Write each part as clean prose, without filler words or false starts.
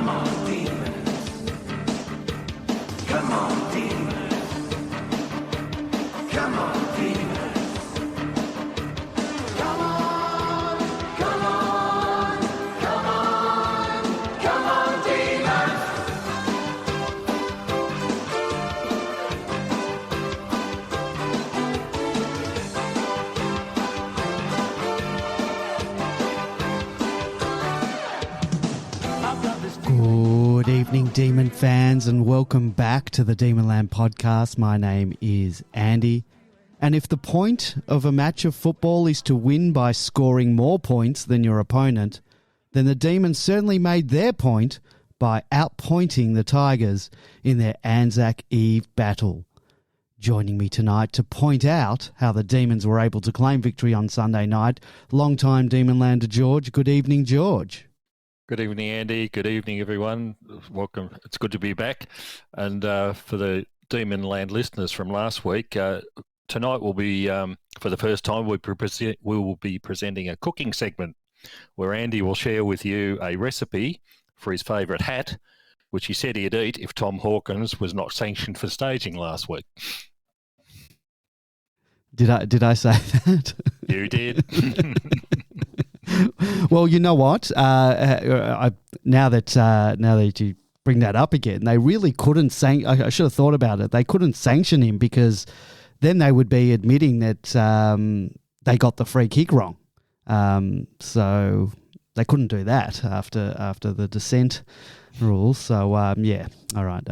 Come on, demons. Come on, demons. Come on, demons. Come on, come on, come on, come on, demons. Good evening, Demon fans, and welcome back to the Demonland podcast. My name is Andy, and if the point of a match of football is to win by scoring more points than your opponent, then the Demons certainly made their point by outpointing the Tigers in their ANZAC Eve battle. Joining me tonight to point out how the Demons were able to claim victory on Sunday night, long-time Demonlander George. Good evening, George. Good evening, Andy. Good evening, everyone. Welcome. It's good to be back. And for the Demonland listeners from last week, tonight will be, for the first time, we will be presenting a cooking segment where Andy will share with you a recipe for his favourite hat, which he said he'd eat if Tom Hawkins was not sanctioned for staging last week. Did I say that? You did. Well, you know what? Now that you bring that up again, they really couldn't I should have thought about it. They couldn't sanction him because then they would be admitting that they got the free kick wrong. So they couldn't do that after the dissent rules. So yeah, all right.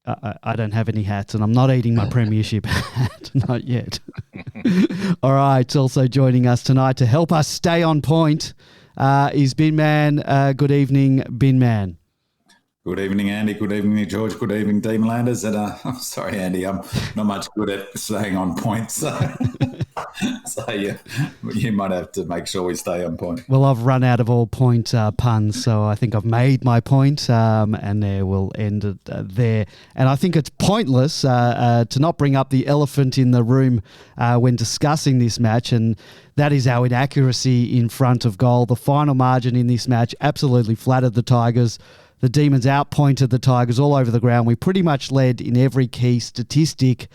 I don't have any hats, and I'm not eating my premiership hat, not yet. All right, also joining us tonight to help us stay on point is Bin Man. Good evening, Bin Man. Good evening, Andy. Good evening, George. Good evening, Demonlanders. And I'm sorry, Andy, I'm not much good at staying on point. So yeah, you might have to make sure we stay on point. Well, I've run out of all point puns, so I think I've made my point, and there we'll end it there. And I think it's pointless to not bring up the elephant in the room when discussing this match, and that is our inaccuracy in front of goal. The final margin in this match absolutely flattered the Tigers. The Demons outpointed the Tigers all over the ground. We pretty much led in every key statistic,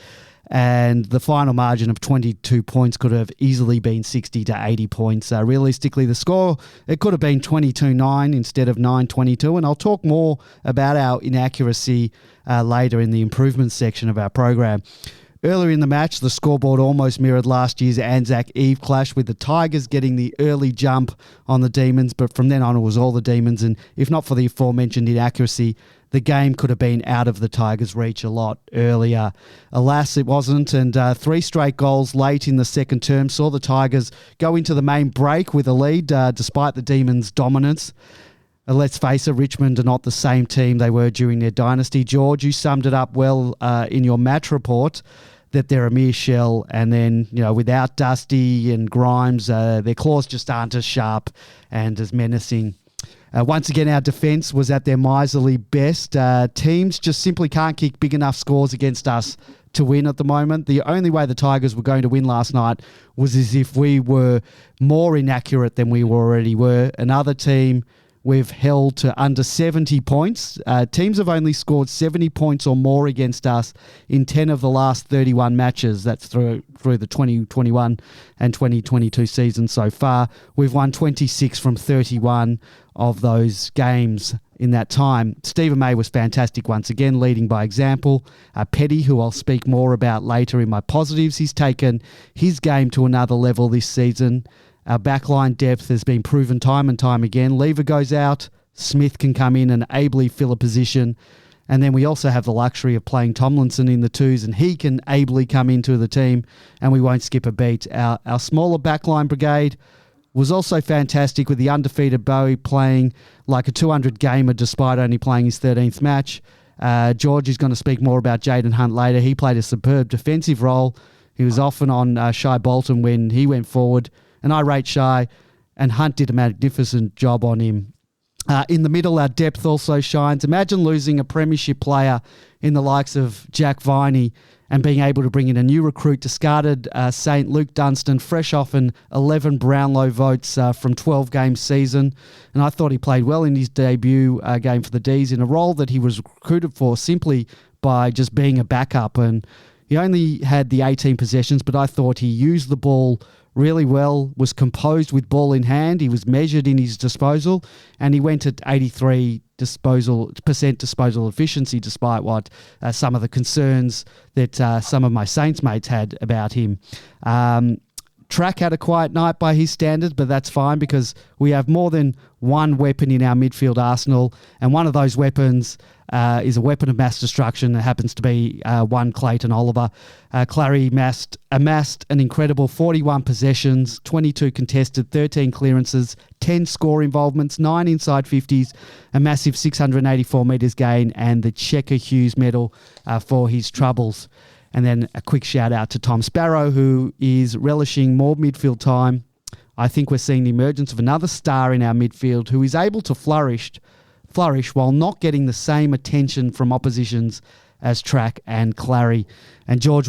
and the final margin of 22 points could have easily been 60 to 80 points. Realistically, the score, it could have been 22-9 instead of 9-22, and I'll talk more about our inaccuracy later in the improvement section of our program. Earlier in the match, the scoreboard almost mirrored last year's ANZAC Eve clash, with the Tigers getting the early jump on the Demons, but from then on it was all the Demons, and if not for the aforementioned inaccuracy, the game could have been out of the Tigers' reach a lot earlier. Alas, it wasn't, and 3 straight goals late in the second term saw the Tigers go into the main break with a lead, despite the Demons' dominance. Let's face it, Richmond are not the same team they were during their dynasty. George, you summed it up well in your match report, that they're a mere shell, and then, you know, without Dusty and Grimes, their claws just aren't as sharp and as menacing. Once again, our defence was at their miserly best. Teams just simply can't kick big enough scores against us to win at the moment. The only way the Tigers were going to win last night was as if we were more inaccurate than we already were. Another team we've held to under 70 points. Teams have only scored 70 points or more against us in 10 of the last 31 matches. That's through the 2021 and 2022 season so far. We've won 26 from 31 of those games in that time. Stephen May was fantastic once again, leading by example. Petty, who I'll speak more about later in my positives, he's taken his game to another level this season. Our backline depth has been proven time and time again. Lever goes out, Smith can come in and ably fill a position. And then we also have the luxury of playing Tomlinson in the twos, and he can ably come into the team, and we won't skip a beat. Our smaller backline brigade was also fantastic, with the undefeated Bowie playing like a 200 gamer despite only playing his 13th match. George is going to speak more about Jaden Hunt later. He played a superb defensive role. He was often on Shai Bolton when he went forward. And I rate Shai, and Hunt did a magnificent job on him. In the middle, our depth also shines. Imagine losing a premiership player in the likes of Jack Viney and being able to bring in a new recruit, discarded Saint Luke Dunstan, fresh off an 11 Brownlow votes from 12-game season. And I thought he played well in his debut game for the D's in a role that he was recruited for simply by just being a backup. And he only had the 18 possessions, but I thought he used the ball really well, was composed with ball in hand. He was measured in his disposal, and he went at 83% disposal efficiency, despite what some of the concerns that some of my Saints mates had about him. Track had a quiet night by his standards, but that's fine because we have more than one weapon in our midfield arsenal, and one of those weapons is a weapon of mass destruction that happens to be one Clayton Oliver. Clarry amassed an incredible 41 possessions, 22 contested, 13 clearances, 10 score involvements, 9 inside 50s, a massive 684 metres gain, and the Checker Hughes medal for his troubles. And then a quick shout out to Tom Sparrow, who is relishing more midfield time. I think we're seeing the emergence of another star in our midfield who is able to flourish while not getting the same attention from oppositions as Track and Clarry. And George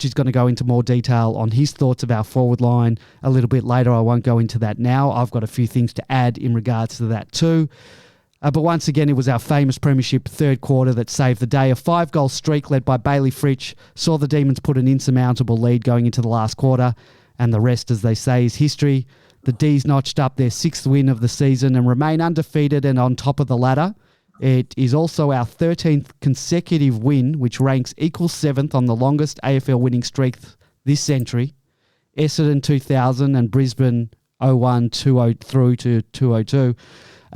is going to go into more detail on his thoughts of our forward line a little bit later. I won't go into that now. I've got a few things to add in regards to that too. But once again, it was our famous premiership third quarter that saved the day. A 5-goal streak led by Bailey Fritsch saw the Demons put an insurmountable lead going into the last quarter, and the rest, as they say, is history. The D's notched up their 6th win of the season and remain undefeated and on top of the ladder. It is also our 13th consecutive win, which ranks equal 7th on the longest AFL winning streak this century. Essendon 2000 and Brisbane 01 through to 2002.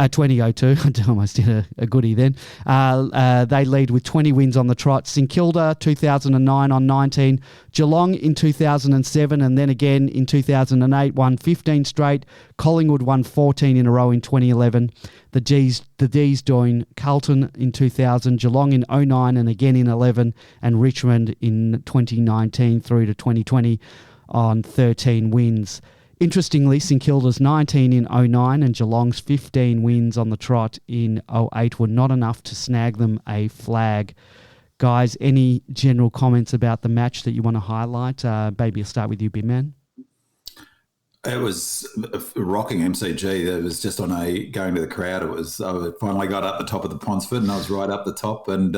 2002, I almost did a goodie then. They lead with 20 wins on the trot. St Kilda 2009 on 19. Geelong in 2007 and then again in 2008 won 15 straight. Collingwood won 14 in a row in 2011. The D's joined Carlton in 2000, Geelong in 09 and again in 11, and Richmond in 2019 through to 2020 on 13 wins. Interestingly, St Kilda's 19 in 09 and Geelong's 15 wins on the trot in 08 were not enough to snag them a flag. Guys, any general comments about the match that you want to highlight? Maybe I'll start with you, Big Man. It was a rocking MCG. It was just on going to the crowd. I finally got up the top of the Ponsford and I was right up the top, and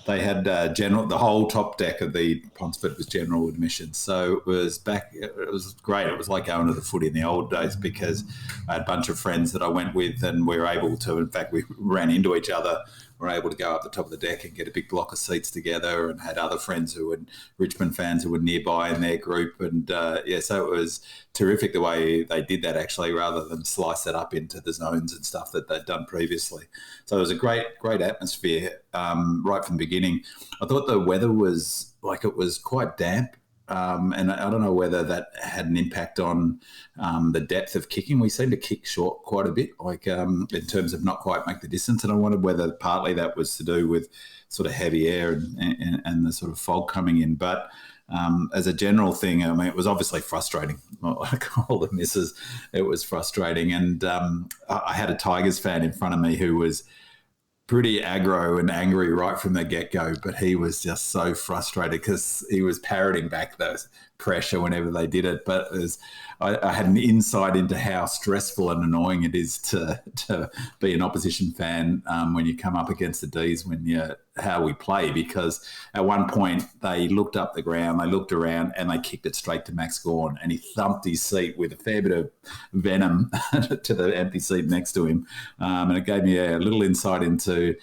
they had the whole top deck of the Ponsford was general admission. So it was great. It was like going to the footy in the old days because I had a bunch of friends that I went with and we were able to, in fact, we ran into each other. We were able to go up the top of the deck and get a big block of seats together, and had other friends who were Richmond fans who were nearby in their group. And so it was terrific the way they did that, actually, rather than slice it up into the zones and stuff that they'd done previously. So it was a great atmosphere right from the beginning. I thought the weather was quite damp. And I don't know whether that had an impact on the depth of kicking. We seemed to kick short quite a bit, in terms of not quite make the distance. And I wondered whether partly that was to do with sort of heavy air and the sort of fog coming in. But as a general thing, I mean, it was obviously frustrating. Like all the misses, it was frustrating. And I had a Tigers fan in front of me who was pretty aggro and angry right from the get-go, but he was just so frustrated because he was parroting back those pressure whenever they did it. But I had an insight into how stressful and annoying it is to be an opposition fan when you come up against the D's, how we play, because at one point they looked up the ground, they looked around and they kicked it straight to Max Gawn, and he thumped his seat with a fair bit of venom to the empty seat next to him. And it gave me a little insight into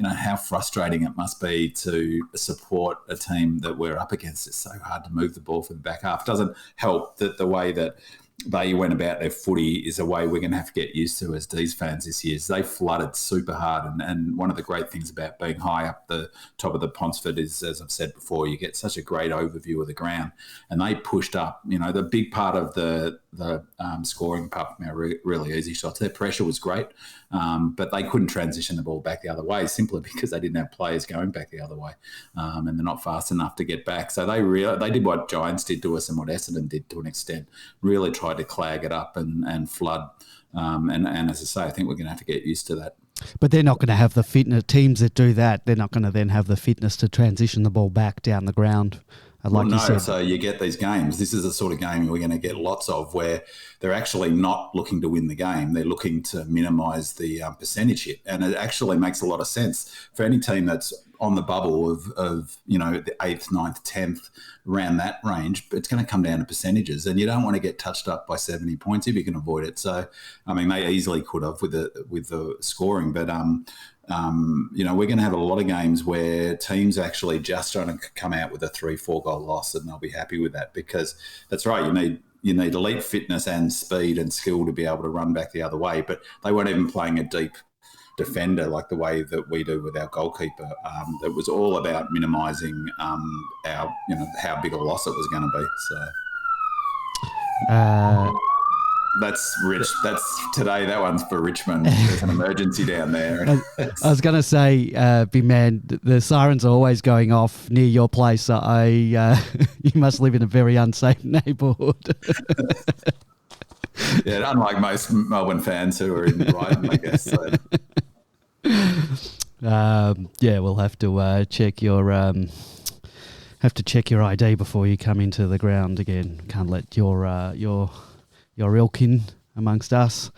how frustrating it must be to support a team that we're up against. It's so hard to move the ball from the back half. It doesn't help that the way that they went about their footy is a way we're going to have to get used to as D's fans this year. They flooded super hard, and one of the great things about being high up the top of the Ponsford is, as I've said before, you get such a great overview of the ground, and they pushed up. The big part of the scoring part from our really easy shots, their pressure was great, but they couldn't transition the ball back the other way simply because they didn't have players going back the other way, and they're not fast enough to get back. So they did what Giants did to us and what Essendon did to an extent, really tried to clag it up and flood And as I say, I think we're going to have to get used to that. But they're not going to have the fitness. Teams that do that, they're not going to then have the fitness to transition the ball back down the ground. Like you said. So you get these games. This is the sort of game we're going to get lots of where they're actually not looking to win the game. They're looking to minimise the percentage hit. And it actually makes a lot of sense for any team that's on the bubble of the 8th, 9th, 10th, around that range. But it's going to come down to percentages. And you don't want to get touched up by 70 points if you can avoid it. So, I mean, they easily could have with the scoring. But, we're going to have a lot of games where teams actually just trying to come out with a 3-4 goal loss, and they'll be happy with that, because that's right. You need elite fitness and speed and skill to be able to run back the other way, but they weren't even playing a deep defender like the way that we do with our goalkeeper. It was all about minimising our, how big a loss it was going to be. So. That's Rich. That's today. That one's for Richmond. There's an emergency down there. I was going to say, big man, the sirens are always going off near your place. So you must live in a very unsafe neighbourhood. Yeah, unlike most Melbourne fans who are in Brighton, I guess. So. We'll have to check your ID before you come into the ground again. Can't let your ilkin amongst us.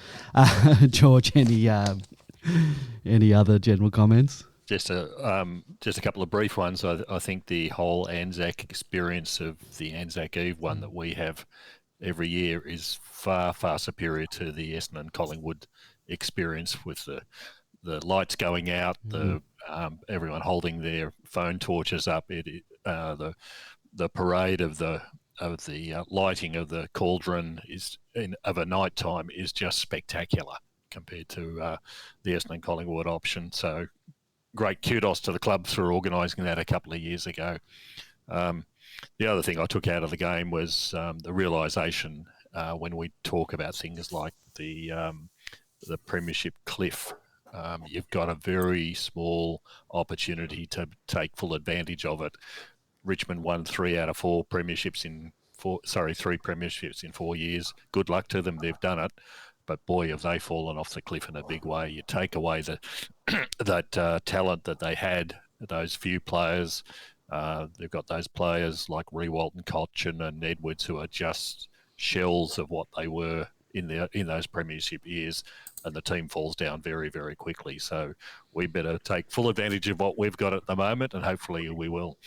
George, any other general comments? Just a couple of brief ones. I think the whole ANZAC experience of the ANZAC Eve one that we have every year is far, far superior to the Essendon Collingwood experience, with the lights going out, the everyone holding their phone torches up. The parade of the lighting of the cauldron of a night time is just spectacular compared to the Essendon Collingwood option. So great kudos to the club for organising that a couple of years ago. The other thing I took out of the game was the realisation when we talk about things like the premiership cliff. You've got a very small opportunity to take full advantage of it. Richmond won 3 out of 4 premierships in 3 premierships in 4 years. Good luck to them. They've done it. But boy, have they fallen off the cliff in a big way. You take away that talent that they had, those few players. They've got those players like Rewalt and Cochin and Edwards who are just shells of what they were in those premiership years, and the team falls down very, very quickly. So we better take full advantage of what we've got at the moment, and hopefully we will.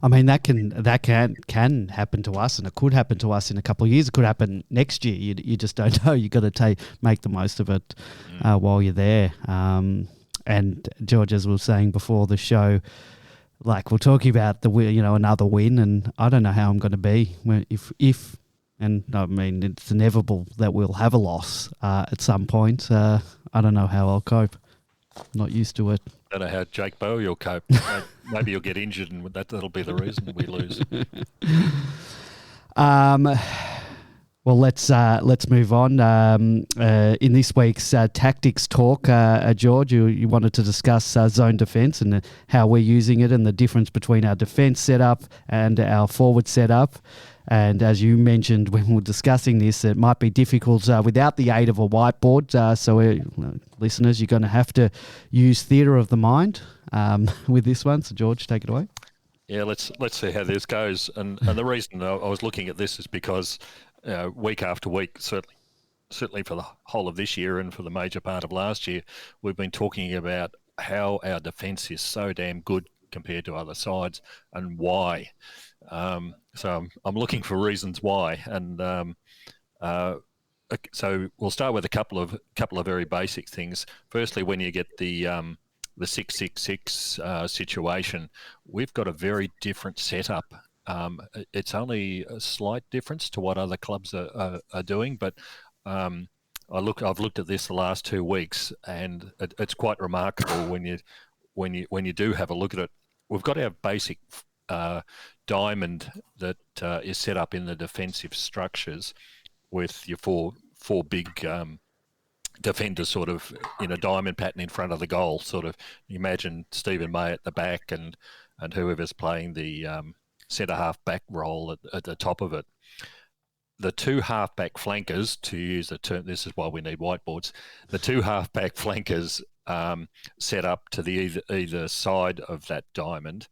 I mean, that can happen to us, and it could happen to us in a couple of years. It could happen next year. You just don't know. You've got to make the most of it while you're there. And George, as we were saying before the show, like we're talking about another win, and I don't know how I'm going to be if and I mean it's inevitable that we'll have a loss at some point. I don't know how I'll cope. Not used to it. I don't know how Jake Bowie will cope. Maybe you'll get injured, and that'll be the reason we lose. Well, let's move on. In this week's tactics talk, George, you wanted to discuss zone defence and how we're using it, and the difference between our defence setup and our forward setup. And as you mentioned when we were discussing this, it might be difficult without the aid of a whiteboard. Listeners, you're going to have to use theatre of the mind with this one. So, George, take it away. Yeah, let's see how this goes. And the reason I was looking at this is because week after week, certainly for the whole of this year and for the major part of last year, we've been talking about how our defence is so damn good compared to other sides and why. So I'm looking for reasons why, and so we'll start with a couple of very basic things. Firstly, when you get the 6-6-6 situation, we've got a very different setup. It's only a slight difference to what other clubs are doing, but I've looked at this the last 2 weeks, and it's quite remarkable when you do have a look at it. We've got our basic diamond that is set up in the defensive structures with your four big defenders sort of in a diamond pattern in front of the goal. Sort of imagine Stephen May at the back and whoever's playing the centre half back role at the top of it. the two halfback flankers, to use the term, this is why we need whiteboards, the two halfback flankers set up to the either side of that diamond,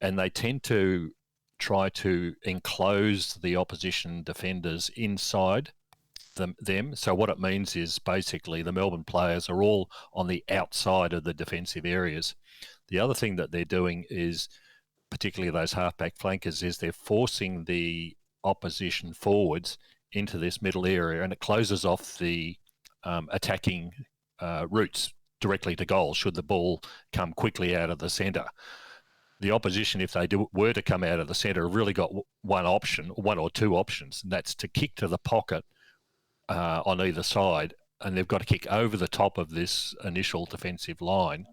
and they tend to try to enclose the opposition defenders inside them. So what it means is basically the Melbourne players are all on the outside of the defensive areas. The other thing that they're doing is, particularly those halfback flankers, is they're forcing the opposition forwards into this middle area, and it closes off the attacking routes directly to goal should the ball come quickly out of the centre. The opposition, if they were to come out of the centre, have really got one or two options, and that's to kick to the pocket on either side, and they've got to kick over the top of this initial defensive line.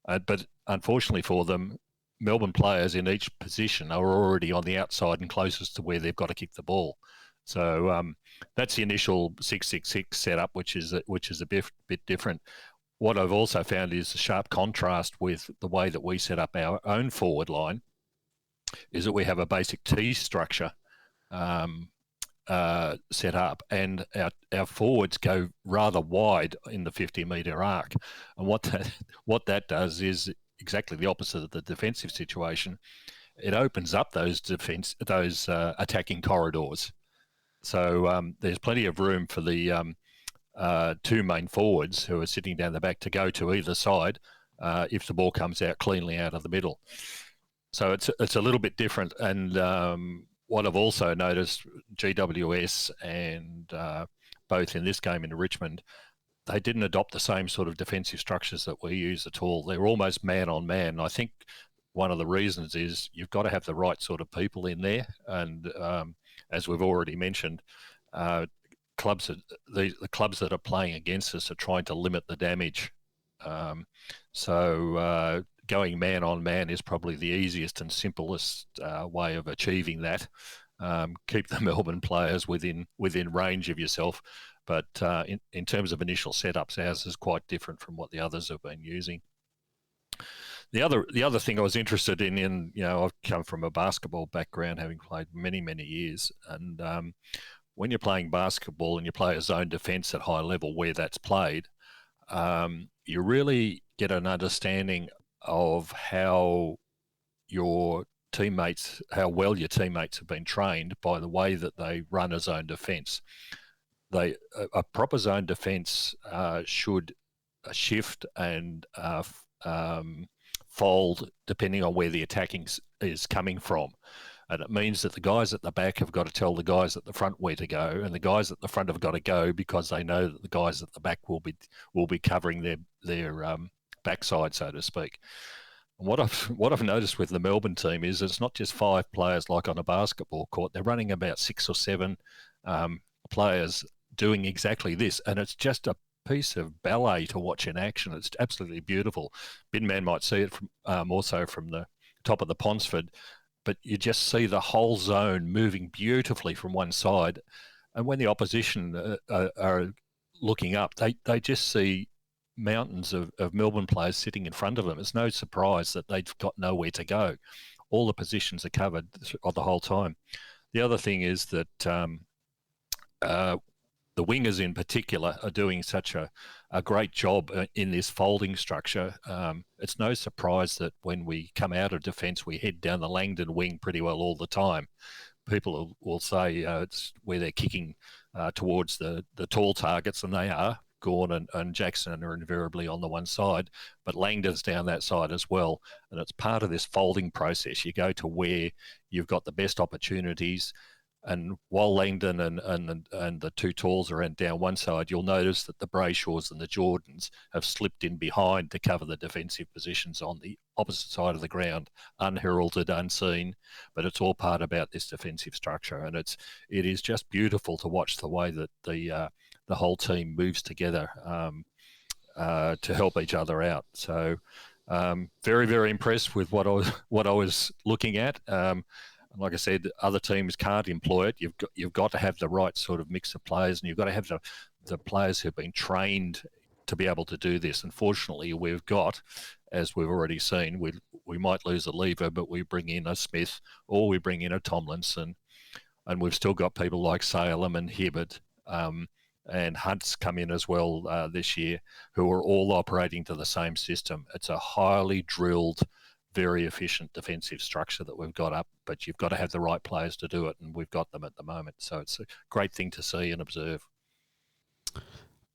But unfortunately for them, Melbourne players in each position are already on the outside and closest to where they've got to kick the ball. So that's the initial 6-6-6 setup, which is a bit different. What I've also found is a sharp contrast with the way that we set up our own forward line, is that we have a basic T structure set up, and our forwards go rather wide in the 50-metre arc. And what that does is exactly the opposite of the defensive situation. It opens up those attacking corridors. So there's plenty of room for the two main forwards who are sitting down the back to go to either side if the ball comes out cleanly out of the middle. So it's a little bit different. And what I've also noticed, GWS and both in this game in Richmond, they didn't adopt the same sort of defensive structures that we use at all. They're almost man on man. I think one of the reasons is you've got to have the right sort of people in there. And as we've already mentioned, the clubs that are playing against us are trying to limit the damage. So going man on man is probably the easiest and simplest way of achieving that. Keep the Melbourne players within range of yourself. But in terms of initial setups, ours is quite different from what the others have been using. The other thing I was interested in, I've come from a basketball background, having played many, many years. And when you're playing basketball and you play a zone defence at high level where that's played, you really get an understanding of how well your teammates have been trained by the way that they run a zone defence. A proper zone defence should shift and fold depending on where the attacking is coming from. And it means that the guys at the back have got to tell the guys at the front where to go, and the guys at the front have got to go because they know that the guys at the back will be covering their backside, so to speak. And what I've noticed with the Melbourne team is it's not just 5 players like on a basketball court. They're running about 6 or 7 players doing exactly this, and it's just a piece of ballet to watch in action. It's absolutely beautiful. Binman might see it from more so from the top of the Ponsford, but you just see the whole zone moving beautifully from one side. And when the opposition are looking up, they just see mountains of Melbourne players sitting in front of them. It's no surprise that they've got nowhere to go. All the positions are covered the whole time. The other thing is that the wingers in particular are doing such a great job in this folding structure. It's no surprise that when we come out of defence, we head down the Langdon wing pretty well all the time. People will say it's where they're kicking towards the tall targets, and they are. Gawn and Jackson are invariably on the one side, but Langdon's down that side as well. And it's part of this folding process. You go to where you've got the best opportunities. And while Langdon and the 2 talls are down one side, you'll notice that the Brayshaws and the Jordans have slipped in behind to cover the defensive positions on the opposite side of the ground, unheralded, unseen, but it's all part about this defensive structure. And it is just beautiful to watch the way that the whole team moves together to help each other out. So very, very impressed with what I was looking at. Like I said, other teams can't employ it. You've got to have the right sort of mix of players, and you've got to have the players who've been trained to be able to do this. Unfortunately, we've got, as we've already seen, we might lose a lever, but we bring in a Smith or we bring in a Tomlinson and we've still got people like Salem and Hibbert and Hunt's come in as well this year, who are all operating to the same system. It's a highly drilled, very efficient defensive structure that we've got up, but you've got to have the right players to do it, and we've got them at the moment. So it's a great thing to see and observe.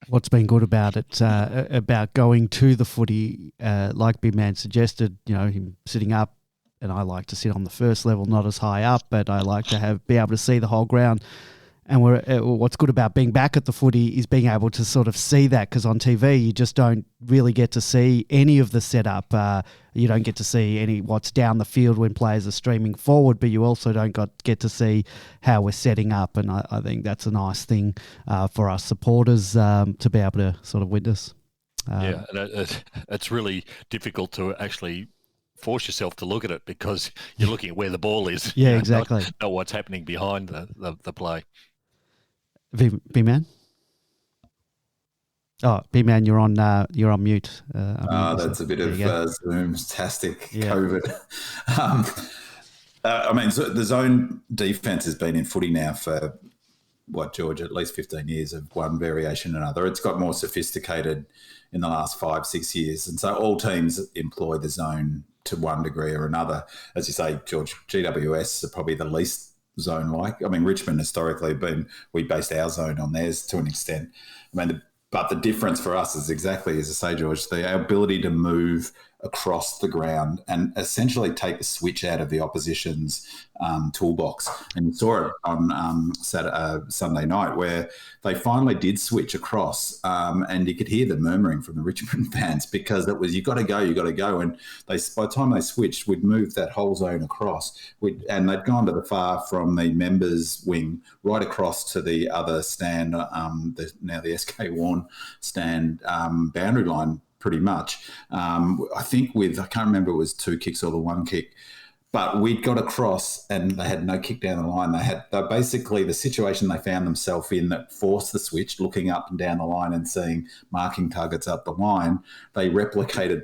What's been good about it, about going to the footy, like Big Man suggested, him sitting up, and I like to sit on the first level, not as high up, but I like to be able to see the whole ground. And what's good about being back at the footy is being able to sort of see that, because on TV you just don't really get to see any of the setup. You don't get to see what's down the field when players are streaming forward, but you also don't get to see how we're setting up. And I think that's a nice thing for us supporters to be able to sort of witness. And it's really difficult to actually force yourself to look at it, because you're looking at where the ball is. Yeah, exactly. Not what's happening behind the play. B-Man? Oh, B-Man, you're on mute. That's a bit of Zoom-tastic COVID. So the zone defence has been in footy now for, George, at least 15 years of one variation or another. It's got more sophisticated in the last 5-6 years. And so all teams employ the zone to one degree or another. As you say, George, GWS are probably the least zone-like. Richmond historically we based our zone on theirs to an extent. But the difference for us is exactly as I say, George, our ability to move across the ground and essentially take the switch out of the opposition's toolbox. And you saw it on Sunday night, where they finally did switch across, and you could hear the murmuring from the Richmond fans, because it was, you got to go. And by the time they switched, we'd moved that whole zone across. And they'd gone to the far from the members' wing right across to the other stand, now the SK Warren stand boundary line, pretty much. I think I can't remember, it was 2 kicks or the 1 kick, but we'd got across and they had no kick down the line. They basically, the situation they found themselves in that forced the switch, looking up and down the line and seeing marking targets up the line, they replicated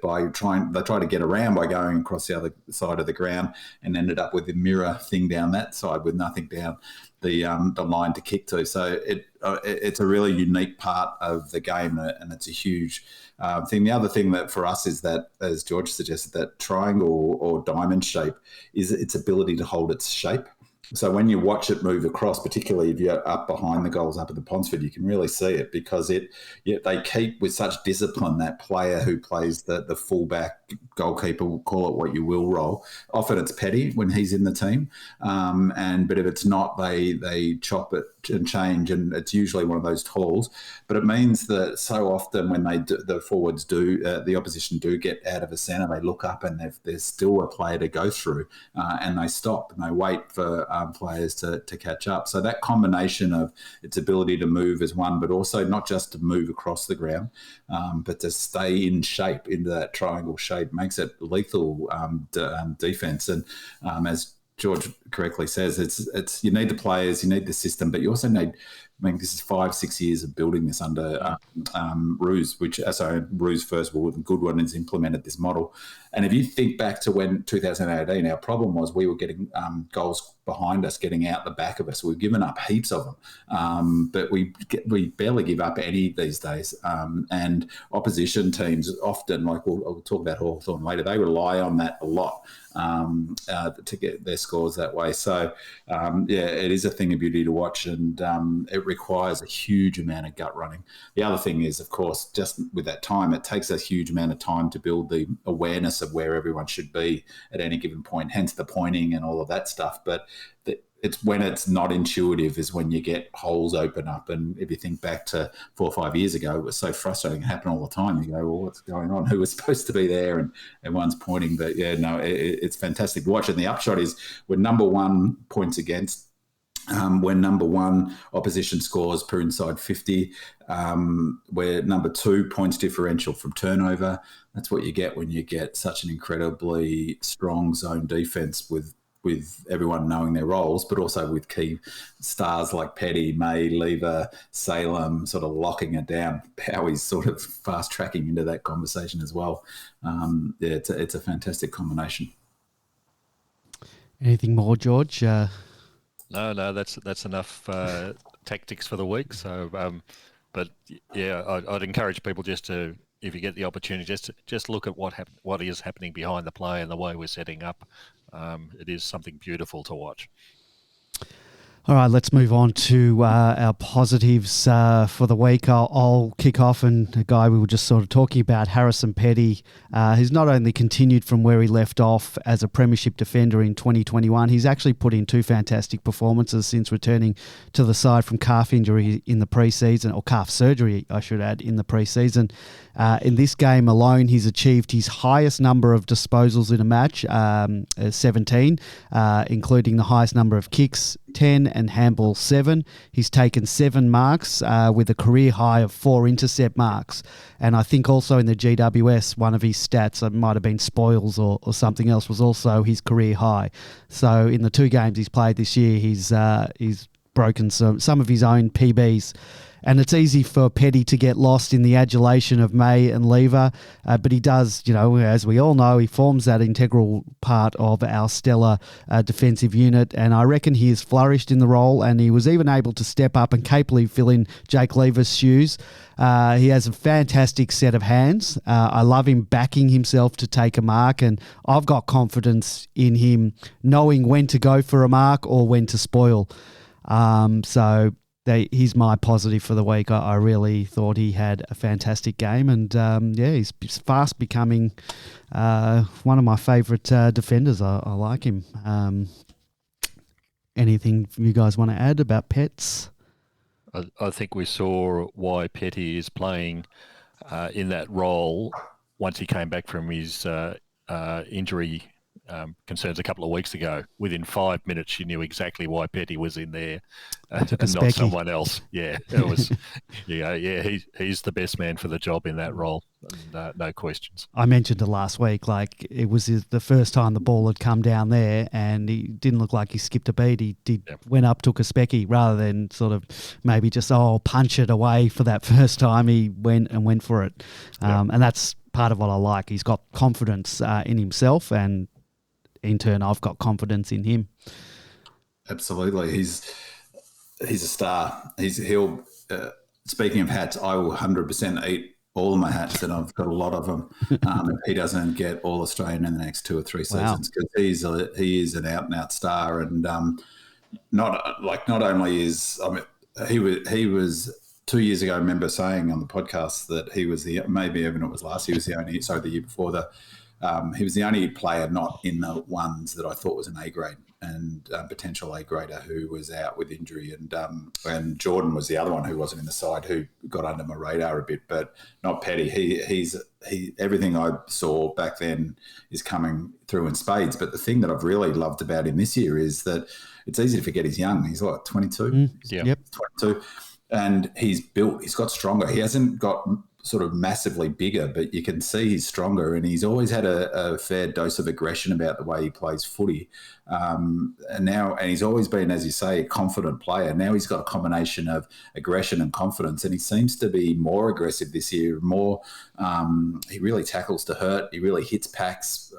they tried to get around by going across the other side of the ground, and ended up with a mirror thing down that side with nothing down the line to kick to. So it's a really unique part of the game, and it's a huge thing. The other thing that for us is that, as George suggested, that triangle or diamond shape is its ability to hold its shape. So when you watch it move across, particularly if you're up behind the goals up at the Ponsford, you can really see it, because they keep with such discipline that player who plays the fullback, goalkeeper, call it what you will, role. Often it's Petty when he's in the team, but if it's not, they chop it and change, and it's usually one of those talls. But it means that so often when the forwards the opposition do get out of a centre, they look up and there's still a player to go through, and they stop and they wait for players to catch up. So that combination of its ability to move as one, but also not just to move across the ground, but to stay in shape, into that triangle shape, makes it lethal defence. And as George correctly says, it's you need the players, you need the system, but you also need, this is 5-6 years of building this under Ruse, Ruse first of all, and Goodwin has implemented this model. And if you think back to when 2018, our problem was we were getting goals behind us, getting out the back of us. We've given up heaps of them, but we barely give up any these days. And opposition teams often, like we'll talk about Hawthorn later, they rely on that a lot to get their scores that way. So, it is a thing of beauty to watch, and it requires a huge amount of gut running. The other thing is, of course, just with that time, it takes a huge amount of time to build the awareness of where everyone should be at any given point, hence the pointing and all of that stuff. But it's when it's not intuitive is when you get holes open up. And if you think back to 4 or 5 years ago, it was so frustrating. It happened all the time. You go, well, what's going on? Who was supposed to be there? And everyone's pointing. But it's fantastic to watch. And the upshot is we're number 1 points against. We're number 1 opposition scores per inside 50. We're number 2 points differential from turnover. That's what you get when you get such an incredibly strong zone defence with everyone knowing their roles, but also with key stars like Petty, May, Lever, Salem sort of locking it down. Powie's sort of fast tracking into that conversation as well. It's a fantastic combination. Anything more, George? No, that's enough tactics for the week. So, but yeah, I'd encourage people just to, if you get the opportunity, just look at what is happening behind the play and the way we're setting up. It is something beautiful to watch. All right, let's move on to our positives for the week. I'll kick off, and a guy we were just sort of talking about, Harrison Petty, who's not only continued from where he left off as a premiership defender in 2021, he's actually put in 2 fantastic performances since returning to the side from calf injury in the pre-season, or calf surgery, I should add, in the pre-season. In this game alone, he's achieved his highest number of disposals in a match, 17, including the highest number of kicks, 10, and handball 7. He's taken 7 marks with a career high of 4 intercept marks. And I think also in the GWS, one of his stats, it might have been spoils or something else, was also his career high. So in the 2 games he's played this year, he's broken some of his own PBs. And it's easy for Petty to get lost in the adulation of May and Lever, but he does, as we all know, he forms that integral part of our stellar defensive unit, and I reckon he has flourished in the role, and he was even able to step up and capably fill in Jake Lever's shoes. He has a fantastic set of hands. I love him backing himself to take a mark, and I've got confidence in him knowing when to go for a mark or when to spoil. He's my positive for the week. I really thought he had a fantastic game, and he's fast becoming one of my favourite defenders. I like him. Anything you guys want to add about Pets? I think we saw why Petty is playing in that role once he came back from his injury concerns a couple of weeks ago. Within 5 minutes, you knew exactly why Petty was in there and not someone else. Yeah, it was. He's the best man for the job in that role, and, no questions. I mentioned it last week. Like, it was the first time the ball had come down there, and he didn't look like he skipped a beat. He went up, took a specky, rather than sort of maybe just punch it away for that first time. He went for it, and that's part of what I like. He's got confidence in himself, and in turn, I've got confidence in him. Absolutely, he's a star. He'll. Speaking of hats, I will 100% eat all of my hats, and I've got a lot of them. If he doesn't get All Australian in the next 2 or 3 seasons, because he is an out and out star, and not only is he was 2 years ago. I remember saying on the podcast that he was maybe even it was last year, the year before he was the only player not in the ones that I thought was an A grade and potential A grader who was out with injury, and Jordan was the other one who wasn't in the side who got under my radar a bit, but not Petty. He everything I saw back then is coming through in spades. But the thing that I've really loved about him this year is that it's easy to forget he's young. He's 22. Yep, 22, and he's built. He's got stronger. He hasn't got sort of massively bigger, but you can see he's stronger, and he's always had a fair dose of aggression about the way he plays footy. And he's always been, as you say, a confident player. Now he's got a combination of aggression and confidence, and he seems to be more aggressive this year. He really tackles to hurt. He really hits packs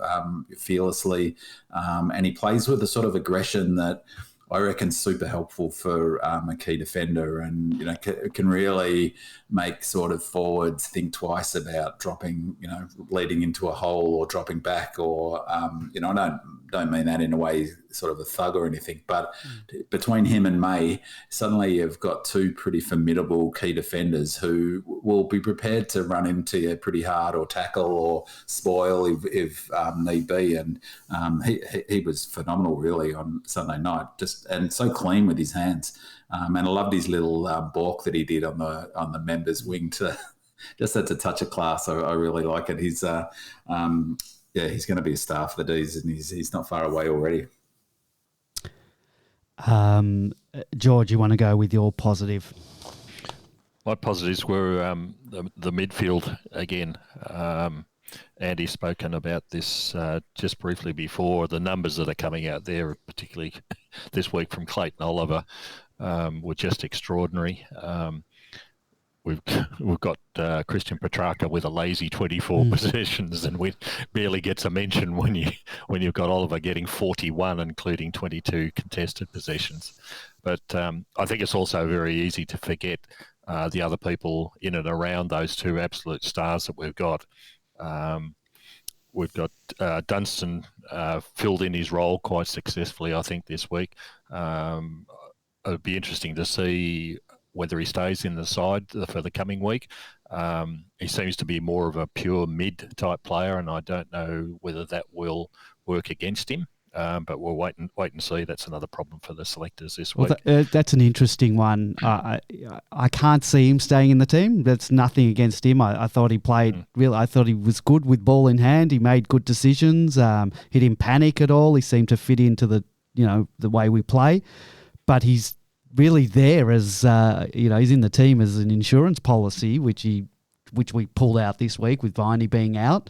fearlessly, and he plays with a sort of aggression that I reckon super helpful for a key defender, and can really make sort of forwards think twice about dropping, leading into a hole or dropping back, or I don't mean that in a way sort of a thug or anything, but between him and May, suddenly you've got 2 pretty formidable key defenders who will be prepared to run into you pretty hard or tackle or spoil if need be. And he was phenomenal really on Sunday night, and so clean with his hands. And I loved his little balk that he did on the members' wing just that's a touch of class. I really like it. He's he's going to be a star for the D's, and he's not far away already. George, you want to go with your positive? My positives were the midfield again. Andy's spoken about this just briefly before. The numbers that are coming out there, particularly this week from Clayton Oliver, were just extraordinary. we've got Christian Petrarca with a lazy 24 possessions, and we barely gets a mention when you've got Oliver getting 41, including 22 contested possessions. But I think it's also very easy to forget the other people in and around those two absolute stars that we've got. We've got Dunstan filled in his role quite successfully, I think, this week. It'd be interesting to see whether he stays in the side for the coming week. He seems to be more of a pure mid-type player, and I don't know whether that will work against him. But we'll wait and see. That's another problem for the selectors this week. That's an interesting one. I can't see him staying in the team. That's nothing against him. I thought he played I thought he was good with ball in hand. He made good decisions. He didn't panic at all. He seemed to fit into the way we play. But he's really there as he's in the team as an insurance policy, which we pulled out this week with Viney being out.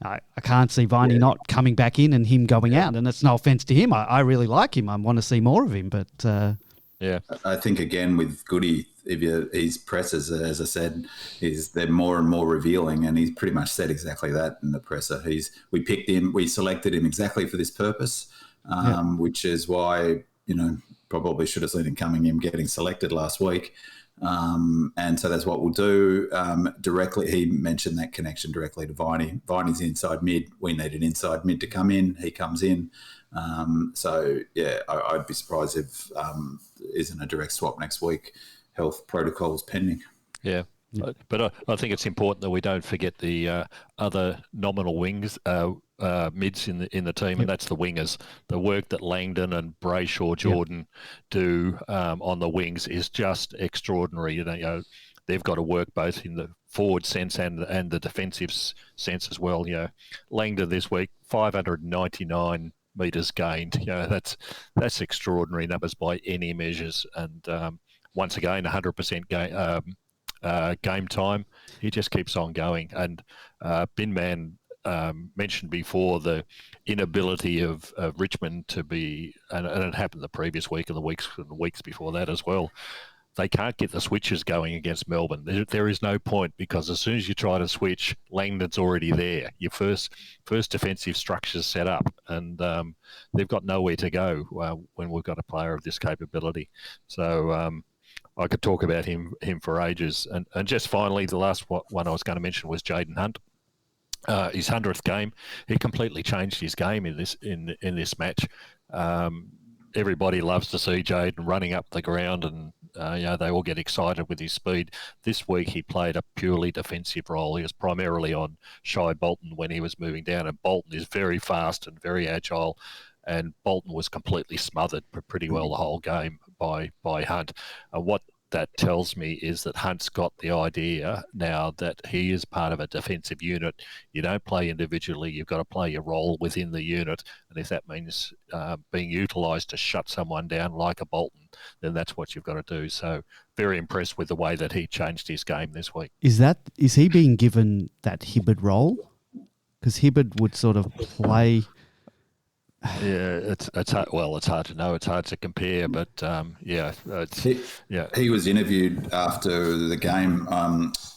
I can't see Viney not coming back in and him going out, and it's no offence to him. I really like him. I want to see more of him, but I think again with Goody, his presses, as I said, they're more and more revealing, and he's pretty much said exactly that in the presser. We selected him exactly for this purpose, which is why probably should have seen him coming in, getting selected last week. And so that's what we'll do. Directly, he mentioned that connection directly to Viney. Viney's inside mid. We need an inside mid to come in. He comes in. I'd be surprised if isn't a direct swap next week. Health protocols pending. Yeah. But I think it's important that we don't forget the other nominal wings, mids in the team, and that's the wingers. The work that Langdon and Brayshaw Jordan do on the wings is just extraordinary. They've got to work both in the forward sense and the defensive sense as well. Langdon this week 599 metres gained. That's extraordinary numbers by any measures, and once again 100% game time. He just keeps on going. And Binman mentioned before the inability of Richmond to be, and it happened the previous week and the weeks before that as well. They can't get the switches going against Melbourne. There is no point, because as soon as you try to switch, Langdon's already there. Your first defensive structure's set up, and they've got nowhere to go when we've got a player of this capability. So I could talk about him for ages. And just finally, the last one I was going to mention was Jaden Hunt. His 100th game, he completely changed his game in this match. Everybody loves to see Jaden running up the ground, and they all get excited with his speed. This week he played a purely defensive role. He was primarily on Shai Bolton when he was moving down, and Bolton is very fast and very agile, and Bolton was completely smothered pretty well the whole game by Hunt. What that tells me is that Hunt's got the idea now that he is part of a defensive unit. You don't play individually, you've got to play your role within the unit, and if that means being utilised to shut someone down like a Bolton, then that's what you've got to do. So very impressed with the way that he changed his game this week. Is he being given that Hibberd role? Because Hibberd would sort of play... Yeah, it's hard, it's hard to know. It's hard to compare, but he was interviewed after the game,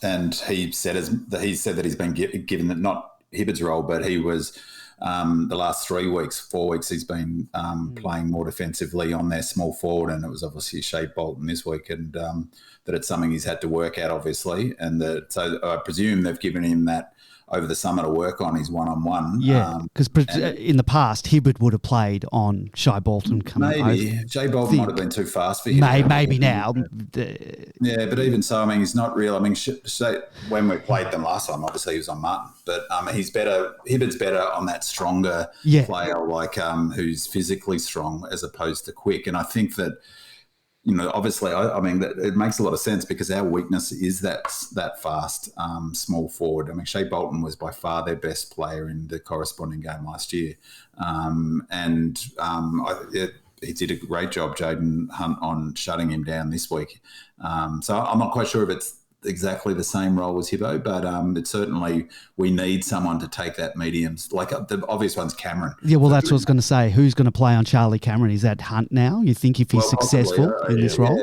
and he said that he's been given that not Hibberd's role, but he was the last 4 weeks he's been playing more defensively on their small forward, and it was obviously Shai Bolton this week, and that it's something he's had to work out, obviously, and so I presume they've given him that over the summer to work on his one-on-one. Yeah, because in the past, Hibberd would have played on Shai Bolton coming maybe. over. Shai Bolton might have been too fast for him. Maybe now. Yeah, but even so, I mean, he's not real. I mean, when we played them last time, obviously he was on Martin, but he's better. Hibberd's better on that stronger player, like who's physically strong as opposed to quick. And I think that, obviously, I mean, that it makes a lot of sense because our weakness is that fast, small forward. I mean, Shai Bolton was by far their best player in the corresponding game last year. He did a great job, Jaden Hunt, on shutting him down this week. So I'm not quite sure if it's exactly the same role as Hibbo, but it's certainly we need someone to take that medium. Like the obvious one's Cameron. Yeah, well, that's what I was going to say. Who's going to play on Charlie Cameron? Is that Hunt now? You think if he's successful in this role?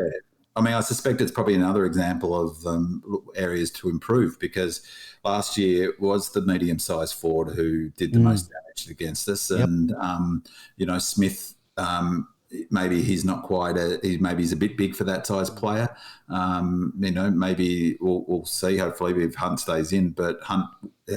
I mean, I suspect it's probably another example of areas to improve, because last year it was the medium-sized forward who did the most damage against us. Yep. And, Smith, maybe he's not quite maybe he's a bit big for that size player. Maybe we'll see, hopefully, if Hunt stays in, but Hunt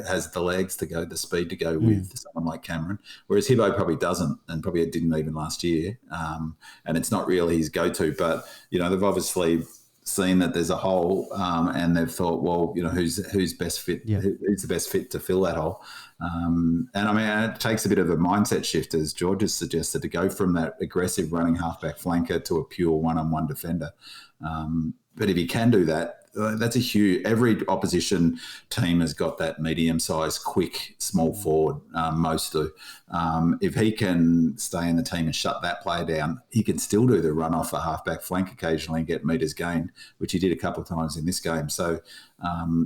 has the legs to go, the speed to go with someone like Cameron, whereas Hibbo probably doesn't, and probably didn't even last year. And it's not really his go-to, but, they've obviously seen that there's a hole, and they've thought, well, who's best fit? Yeah. Who's the best fit to fill that hole? And I mean, it takes a bit of a mindset shift, as George has suggested, to go from that aggressive running halfback flanker to a pure one-on-one defender. But if you can do that, that's a huge. Every opposition team has got that medium-sized, quick, small forward. Most do. If he can stay in the team and shut that player down, he can still do the run off a halfback flank occasionally and get metres gained, which he did a couple of times in this game. So,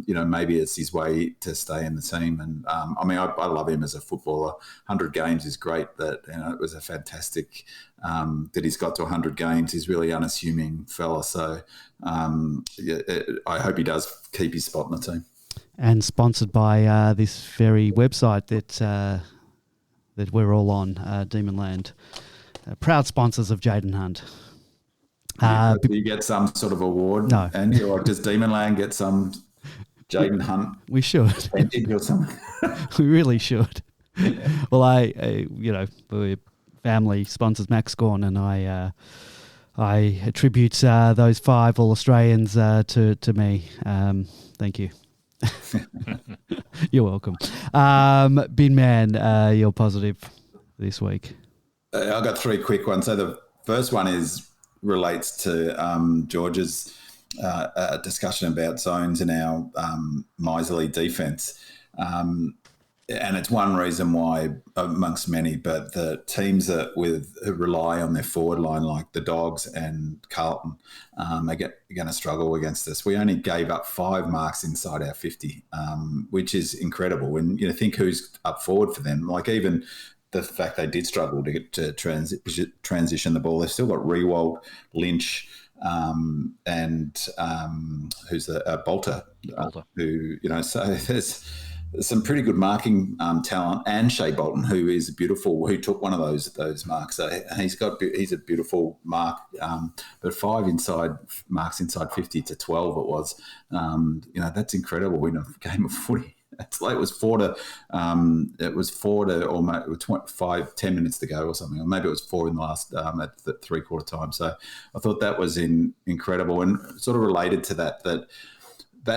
maybe it's his way to stay in the team. And I love him as a footballer. 100 games is great. That it was a fantastic that he's got to 100 games. He's really unassuming fella. So I hope he does keep his spot in the team. And sponsored by this very website that we're all on, Demonland. Proud sponsors of Jaden Hunt. Do you get some sort of award? No. Andy, or does Demonland get some Jaden Hunt? We should. Or something? We really should. Yeah. Well, we're family sponsors Max Gorn, and I attribute those 5 All-Australians to me. Thank you. You're welcome. Bin Man, you're positive this week. I've got 3 quick ones. So the first one relates to George's discussion about zones in our miserly defence. And it's one reason why, amongst many, but the teams that who rely on their forward line, like the Dogs and Carlton, are going to struggle against us. We only gave up 5 marks inside our 50, which is incredible. When you think who's up forward for them, like even the fact they did struggle to get to transition the ball, they've still got Rewald, Lynch, and who's the Bolter, who so there's some pretty good marking talent, and Shea Bolton, who is beautiful, who took one of those marks. So he's a beautiful mark, but 5 marks inside 50 to 12 it was. That's incredible in a game of footy. It was 4 to almost 10 minutes to go or something, or maybe it was 4 in the last at the 3/4 time. So I thought that was incredible, and sort of related to that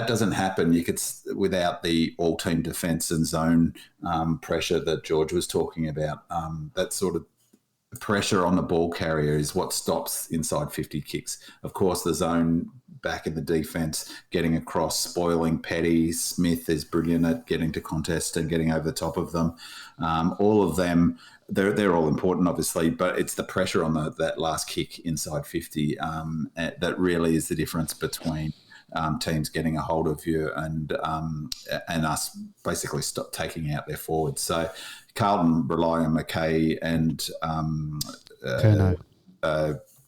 doesn't happen. Without the all-team defence and zone pressure that George was talking about. That sort of pressure on the ball carrier is what stops inside 50 kicks. Of course, the zone back in the defence, getting across, spoiling Petty. Smith is brilliant at getting to contest and getting over the top of them. All of them, they're all important, obviously, but it's the pressure on that last kick inside 50 that really is the difference between teams getting a hold of you and us basically stop taking out their forwards. So Carlton rely on McKay and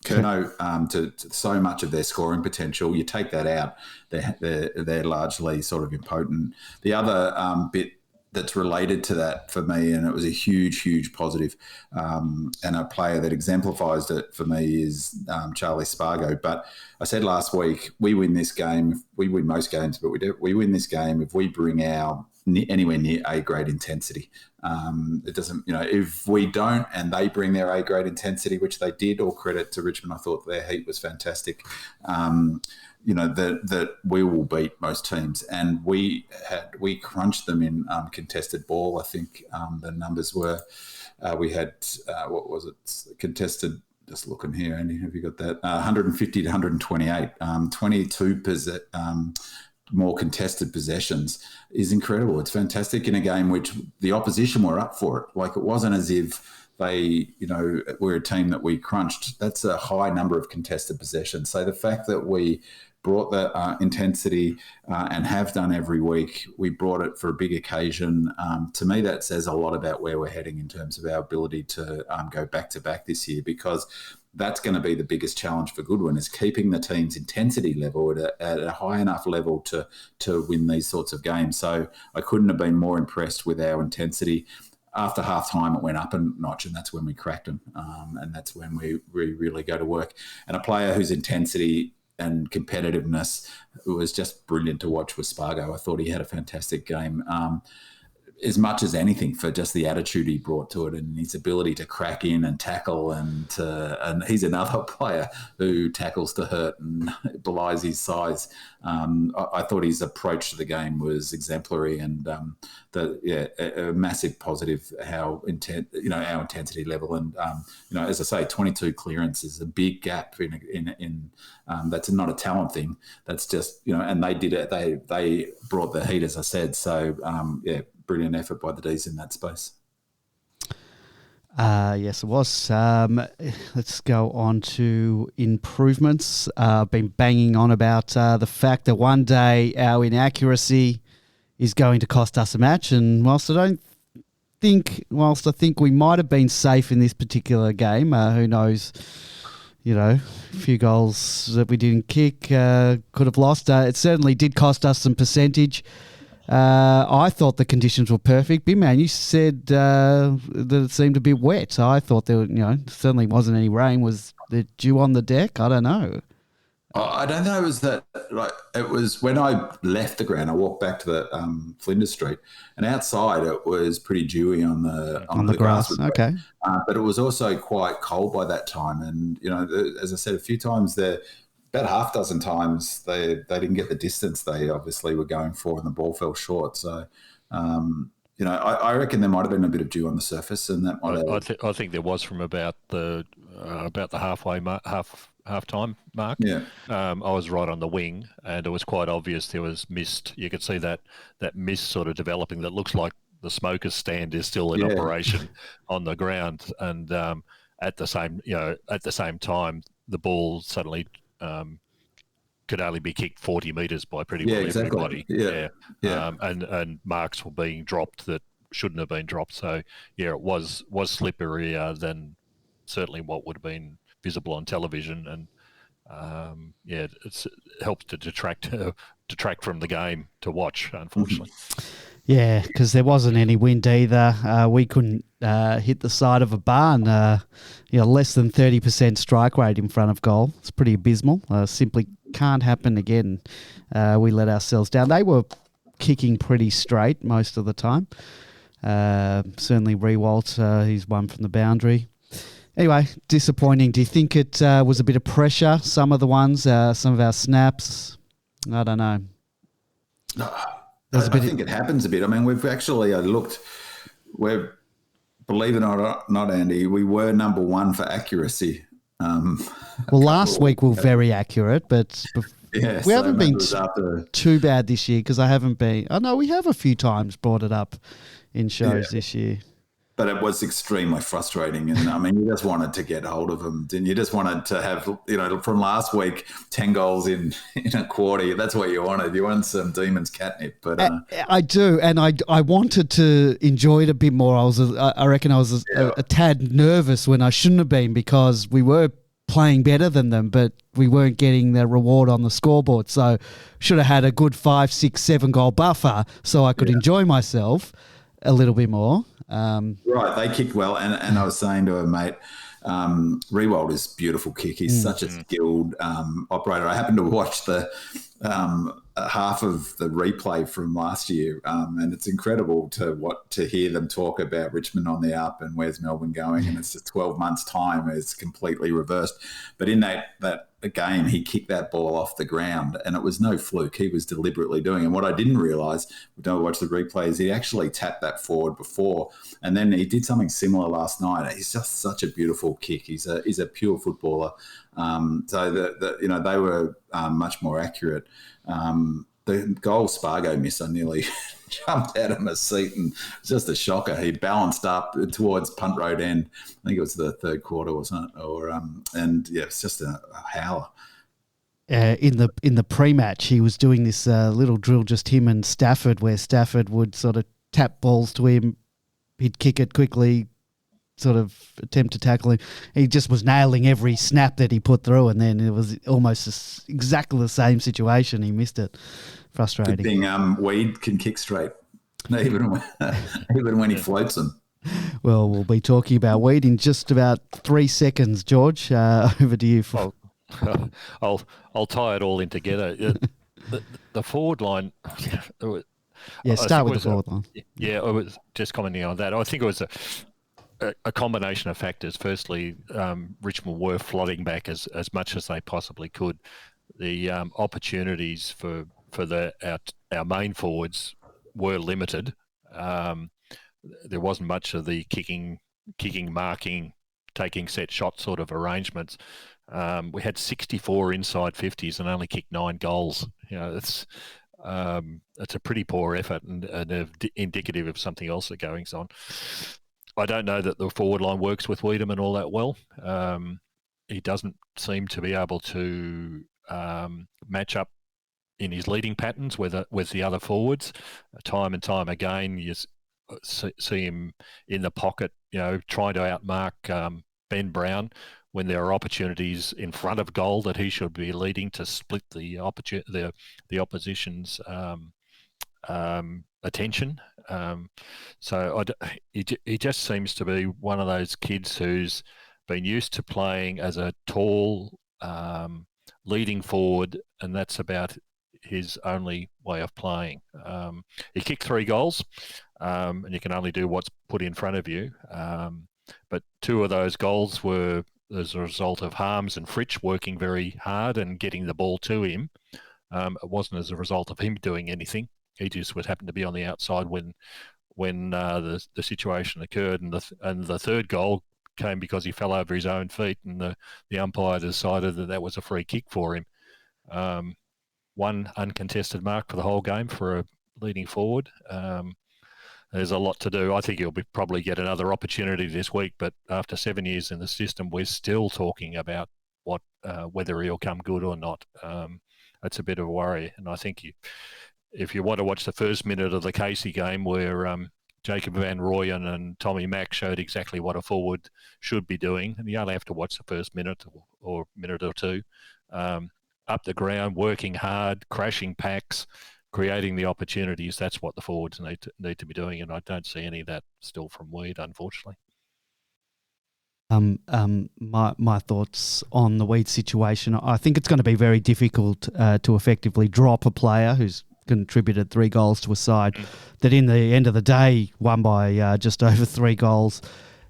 Curnow to so much of their scoring potential. You take that out, they're largely sort of impotent. The other bit that's related to that for me, and it was a huge, huge positive, and a player that exemplifies it for me is Charlie Spargo. But I said last week, we win this game. We win most games, but we win this game if we bring our anywhere near A-grade intensity. It doesn't, if we don't and they bring their A-grade intensity, which they did, all credit to Richmond. I thought their heat was fantastic. That we will beat most teams, and we crunched them in contested ball. I think the numbers were we had what was it contested? Just looking here, Andy, have you got that? 150 to 128, 22 more contested possessions is incredible. It's fantastic in a game which the opposition were up for it. Like, it wasn't as if they, were a team that we crunched. That's a high number of contested possessions. So the fact that we brought that intensity and have done every week, we brought it for a big occasion. To me, that says a lot about where we're heading in terms of our ability to go back-to-back this year, because that's going to be the biggest challenge for Goodwin, is keeping the team's intensity level at a high enough level to win these sorts of games. So I couldn't have been more impressed with our intensity. After half time, it went up a notch, and that's when we cracked them. And that's when we really go to work. And a player whose intensity and competitiveness was just brilliant to watch was Spargo. I thought he had a fantastic game. As much as anything, for just the attitude he brought to it and his ability to crack in and tackle, and he's another player who tackles to hurt and belies his size. I thought his approach to the game was exemplary, and a massive positive. How our intensity level, and as I say, 22 clearance is a big gap in that's not a talent thing. That's just and they did it. They brought the heat, as I said. So brilliant effort by the D's in that space. Yes, it was. Let's go on to improvements. I've been banging on about the fact that one day our inaccuracy is going to cost us a match. And whilst I think we might have been safe in this particular game, who knows, a few goals that we didn't kick could have lost. It certainly did cost us some percentage. I thought the conditions were perfect. Big man, you said that it seemed a bit wet. I thought there, certainly wasn't any rain. Was there dew on the deck? I don't know. I don't know. It was when I left the ground. I walked back to the Flinders Street, and outside it was pretty dewy on the grass. Okay, but it was also quite cold by that time. And as I said a few times there. About half dozen times they didn't get the distance they obviously were going for, and the ball fell short. So, I reckon there might have been a bit of dew on the surface, and that might have... I think there was from about the halfway half time mark. Yeah, I was right on the wing, and it was quite obvious there was mist. You could see that mist sort of developing. That looks like the smokers stand is still in operation on the ground, and at the same time, the ball suddenly. Could only be kicked 40 metres by pretty well everybody. Yeah. And marks were being dropped that shouldn't have been dropped. So it was slipperier than certainly what would have been visible on television, and it helps to detract from the game to watch, unfortunately. Yeah, because there wasn't any wind either. We couldn't hit the side of a barn. Less than 30% strike rate in front of goal. It's pretty abysmal. Simply can't happen again. We let ourselves down. They were kicking pretty straight most of the time. Certainly Rewalt, he's one from the boundary. Anyway, disappointing. Do you think it was a bit of pressure? Some of the ones, some of our snaps? I don't know. I think it happens a bit. I mean, we've actually looked. Believe it or not, Andy, we were number one for accuracy. Last week we were very accurate, but we haven't been too bad this year because I haven't been. I know we have a few times brought it up in shows this year. But it was extremely frustrating. And, I mean, you just wanted to get hold of them. Didn't you? Just wanted to have, from last week, 10 goals in a quarter. That's what you wanted. You wanted some Demons catnip. But I do. And I wanted to enjoy it a bit more. I reckon I was a tad nervous when I shouldn't have been because we were playing better than them, but we weren't getting the reward on the scoreboard. So should have had a good 5, 6, 7 goal buffer so I could enjoy myself a little bit more. Right, they kicked well, and I was saying to a mate, Rewald is beautiful kick. He's such a skilled operator. I happened to watch the half of the replay from last year, and it's incredible to hear them talk about Richmond on the up and where's Melbourne going, and it's just 12 months' time. It's completely reversed. But in that game, he kicked that ball off the ground, and it was no fluke. He was deliberately doing it. And what I didn't realise, when I watched the replay, is he actually tapped that forward before, and then he did something similar last night. He's just such a beautiful kick. He's a pure footballer. So they were much more accurate. The goal Spargo missed, I nearly jumped out of my seat, and it's just a shocker. He balanced up towards punt road end. I think it was the third quarter, wasn't it? It's just a howler. In the pre-match, he was doing this little drill, just him and Stafford, where Stafford would sort of tap balls to him. He'd kick it quickly, sort of attempt to tackle him. He just was nailing every snap that he put through, and then it was almost exactly the same situation. He missed it. Frustrating. Good thing Weed can kick straight, even when he floats them. Well, we'll be talking about Weed in just about 3 seconds, George. Over to you. I'll tie it all in together. The forward line. Yeah, start with the forward line. Yeah, I was just commenting on that. I think it was a combination of factors. Firstly, Richmond were flooding back as much as they possibly could. The opportunities for our main forwards were limited. There wasn't much of the kicking, marking, taking set shot sort of arrangements. We had 64 inside 50s and only kicked 9 goals. It's a pretty poor effort and indicative of something else that's going on. I don't know that the forward line works with Wiedemann all that well. He doesn't seem to be able to match up in his leading patterns with the other forwards. Time and time again, you see him in the pocket, trying to outmark Ben Brown when there are opportunities in front of goal that he should be leading to split the opposition's attention. So he just seems to be one of those kids who's been used to playing as a tall leading forward, and that's about his only way of playing. He kicked 3 goals, and you can only do what's put in front of you. But 2 of those goals were as a result of Harms and Fritsch working very hard and getting the ball to him. It wasn't as a result of him doing anything. He just would happen to be on the outside when the situation occurred. And the third goal came because he fell over his own feet, and the umpire decided that was a free kick for him. One uncontested mark for the whole game for a leading forward. There's a lot to do. I think he'll probably get another opportunity this week, but after 7 years in the system, we're still talking about whether he'll come good or not. That's a bit of a worry. And I think if you want to watch the first minute of the Casey game where Jacob Van Rooyen and Tommy Mack showed exactly what a forward should be doing, and you only have to watch the first minute or minute or two, up the ground, working hard, crashing packs, creating the opportunities. That's what the forwards need to be doing, and I don't see any of that still from Weed, unfortunately. My thoughts on the Weed situation. I think it's going to be very difficult to effectively drop a player who's contributed 3 goals to a side that in the end of the day won by just over 3 goals.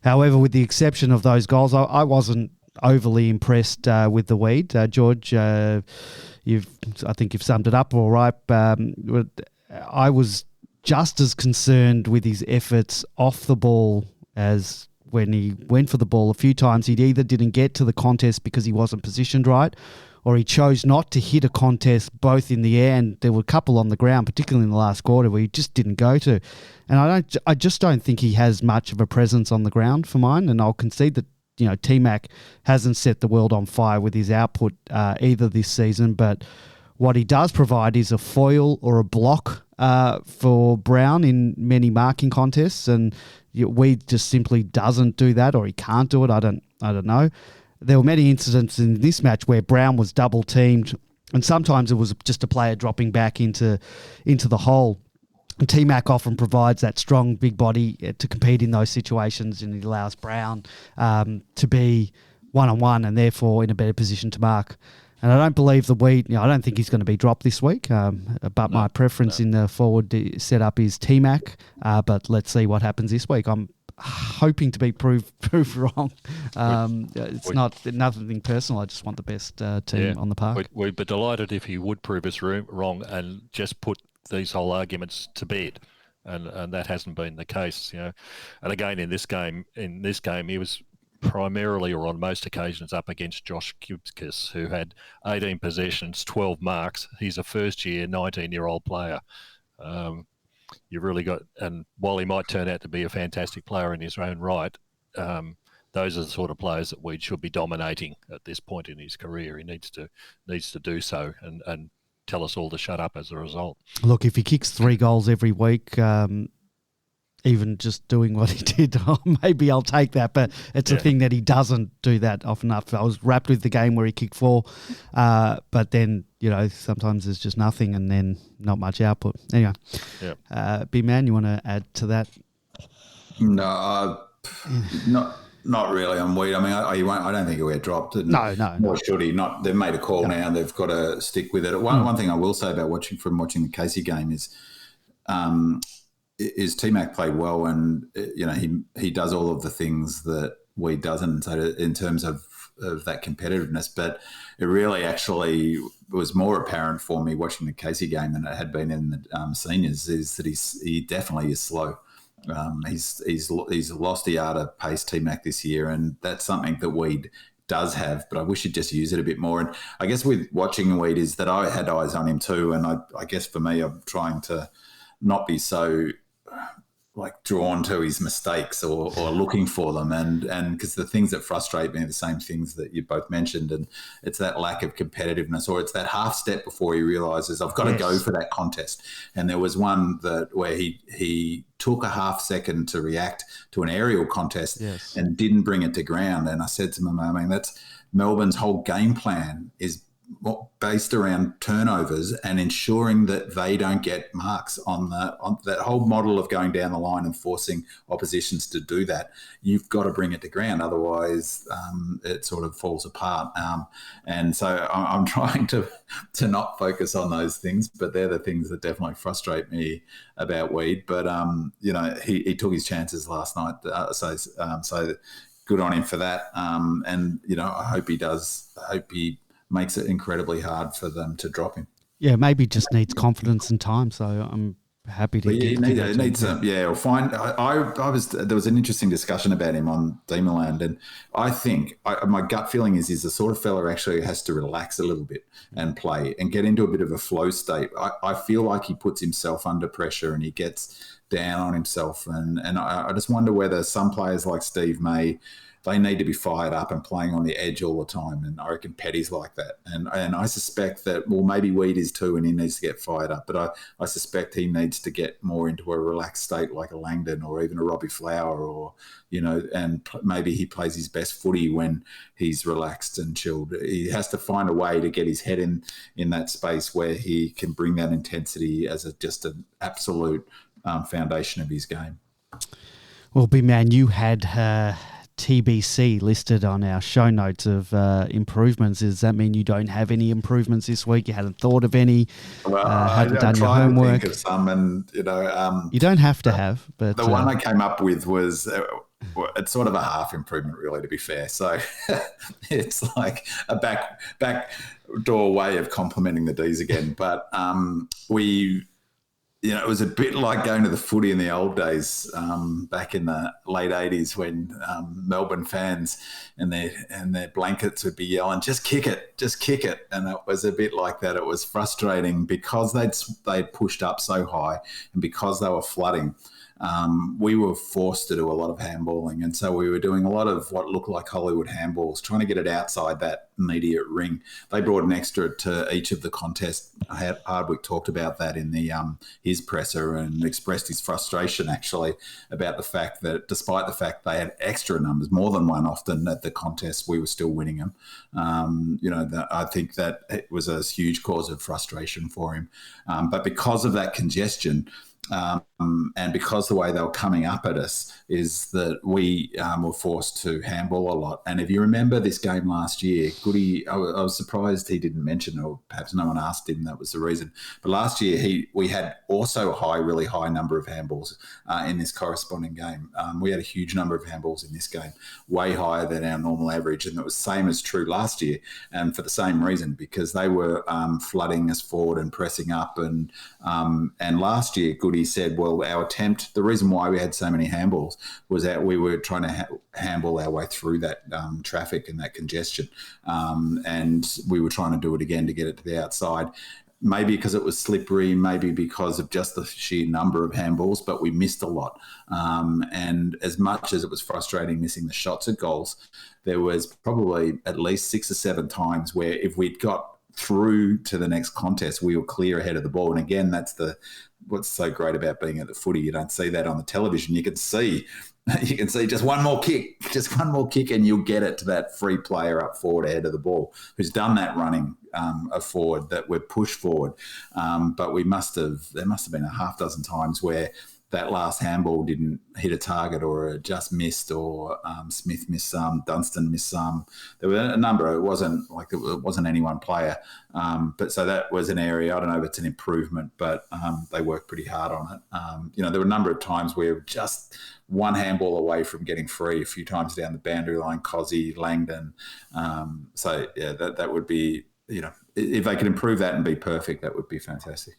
However, with the exception of those goals, I wasn't overly impressed with the Weed. George, I think you've summed it up all right. I was just as concerned with his efforts off the ball as when he went for the ball. A few times he either didn't get to the contest because he wasn't positioned right, or he chose not to hit a contest both in the air, and there were a couple on the ground, particularly in the last quarter, where he just didn't go to. And I just don't think he has much of a presence on the ground for mine, and I'll concede that T-Mac hasn't set the world on fire with his output either this season, but what he does provide is a foil or a block for Brown in many marking contests, and Weed just simply doesn't do that, or he can't do it. I don't know. There were many incidents in this match where Brown was double teamed, and sometimes it was just a player dropping back into the hole. And T-Mac often provides that strong big body to compete in those situations, and he allows Brown to be one-on-one and therefore in a better position to mark. And I don't believe the Weed, I don't think he's going to be dropped this week, but my preference in the forward setup is T-Mac, but let's see what happens this week. I'm hoping to be proved wrong. It's nothing personal. I just want the best team on the park. We'd be delighted if he would prove us wrong and just put these whole arguments to bed, and that hasn't been the case. And again in this game he was primarily, or on most occasions, up against Josh Kubskis, who had 18 possessions, 12 marks. He's a first-year, 19-year-old player. You've really got, and while he might turn out to be a fantastic player in his own right, those are the sort of players that we should be dominating at this point in his career. He needs to do so and tell us all to shut up as a result. Look, if he kicks 3 goals every week, even just doing what he did. Oh, maybe I'll take that, but it's a thing that he doesn't do that often enough. I was wrapped with the game where he kicked 4, but then, sometimes there's just nothing and then not much output. Anyway, Big Man, you want to add to that? No, not really on Weed. I mean, I don't think he'll get dropped. No. Nor should he. Not. They've made a call now. They've got to stick with it. One thing I will say about watching the Casey game is T-Mac played well, and he does all of the things that Weed doesn't. So in terms of that competitiveness, but it really actually was more apparent for me watching the Casey game than it had been in the seniors. Is that he definitely is slow. He's lost a yard of pace, T-Mac, this year, and that's something that Weed does have, but I wish he'd just use it a bit more. And I guess with watching Weed is that I had eyes on him too, and I guess for me, I'm trying to not be so drawn to his mistakes or looking for them, and because the things that frustrate me are the same things that you both mentioned, and it's that lack of competitiveness, or it's that half step before he realizes I've got to go for that contest. And there was one where he took a half second to react to an aerial contest and didn't bring it to ground. And I said to him, I mean, that's Melbourne's whole game plan is based around turnovers and ensuring that they don't get marks on that whole model of going down the line and forcing oppositions to do that. You've got to bring it to ground, otherwise it sort of falls apart. And so I'm trying to not focus on those things, but they're the things that definitely frustrate me about Weed. But he took his chances last night, so good on him for that. And I hope he does. I hope he makes it incredibly hard for them to drop him. Yeah, maybe just needs confidence and time. So I'm happy to needs some. Or find. There was an interesting discussion about him on Demonland, and I think my gut feeling is he's the sort of fella who actually has to relax a little bit and play and get into a bit of a flow state. I feel like he puts himself under pressure and he gets down on himself, and I just wonder whether some players like Steve May, they need to be fired up and playing on the edge all the time. And I reckon Petty's like that. And I suspect that, maybe Weed is too, and he needs to get fired up. But I suspect he needs to get more into a relaxed state like a Langdon or even a Robbie Flower, or, and maybe he plays his best footy when he's relaxed and chilled. He has to find a way to get his head in that space where he can bring that intensity as just an absolute foundation of his game. Well, Big Man, you had TBC listed on our show notes of improvements. Does that mean you don't have any improvements this week? You hadn't thought of any? Hadn't done your homework? To think of some, and you don't have to have. But the one I came up with was it's sort of a half improvement, really, to be fair. So it's like a back door way of complimenting the D's again. But it was a bit like going to the footy in the old days, back in the late 80s, when Melbourne fans and their blankets would be yelling, just kick it. And it was a bit like that. It was frustrating because they'd pushed up so high, and because they were flooding, we were forced to do a lot of handballing. And so we were doing a lot of what looked like Hollywood handballs, trying to get it outside that immediate ring. They brought an extra to each of the contests. Hardwick talked about that in his presser and expressed his frustration actually about the fact that despite the fact they had extra numbers, more than one often at the contest, we were still winning them. I think that it was a huge cause of frustration for him. But because of that congestion, and because the way they were coming up at us is that we were forced to handball a lot. And if you remember this game last year, Goody, I was surprised he didn't mention, or perhaps no one asked him, that was the reason. But last year we had also a really high number of handballs in this corresponding game. We had a huge number of handballs in this game, way higher than our normal average. And it was the same as true last year, and for the same reason, because they were flooding us forward and pressing up. And last year, Goody said, well, our attempt, the reason why we had so many handballs was that we were trying to handball our way through that traffic and that congestion. And we were trying to do it again to get it to the outside. Maybe because it was slippery, maybe because of just the sheer number of handballs, but we missed a lot. And as much as it was frustrating missing the shots at goals, there was probably at least 6 or 7 times where if we'd got through to the next contest, we were clear ahead of the ball. And again, that's the what's so great about being at the footy. You don't see that on the television. You can see just one more kick, and you'll get it to that free player up forward ahead of the ball who's done that running forward that we're pushed forward. But there must have been a half dozen times where that last handball didn't hit a target, or it just missed, or Smith missed some, Dunstan missed some. There were a number. It wasn't any one player. But so that was an area. I don't know if it's an improvement, but they worked pretty hard on it. There were a number of times where just one handball away from getting free, a few times down the boundary line, Cozzy, Langdon. That would be, if they could improve that and be perfect, that would be fantastic.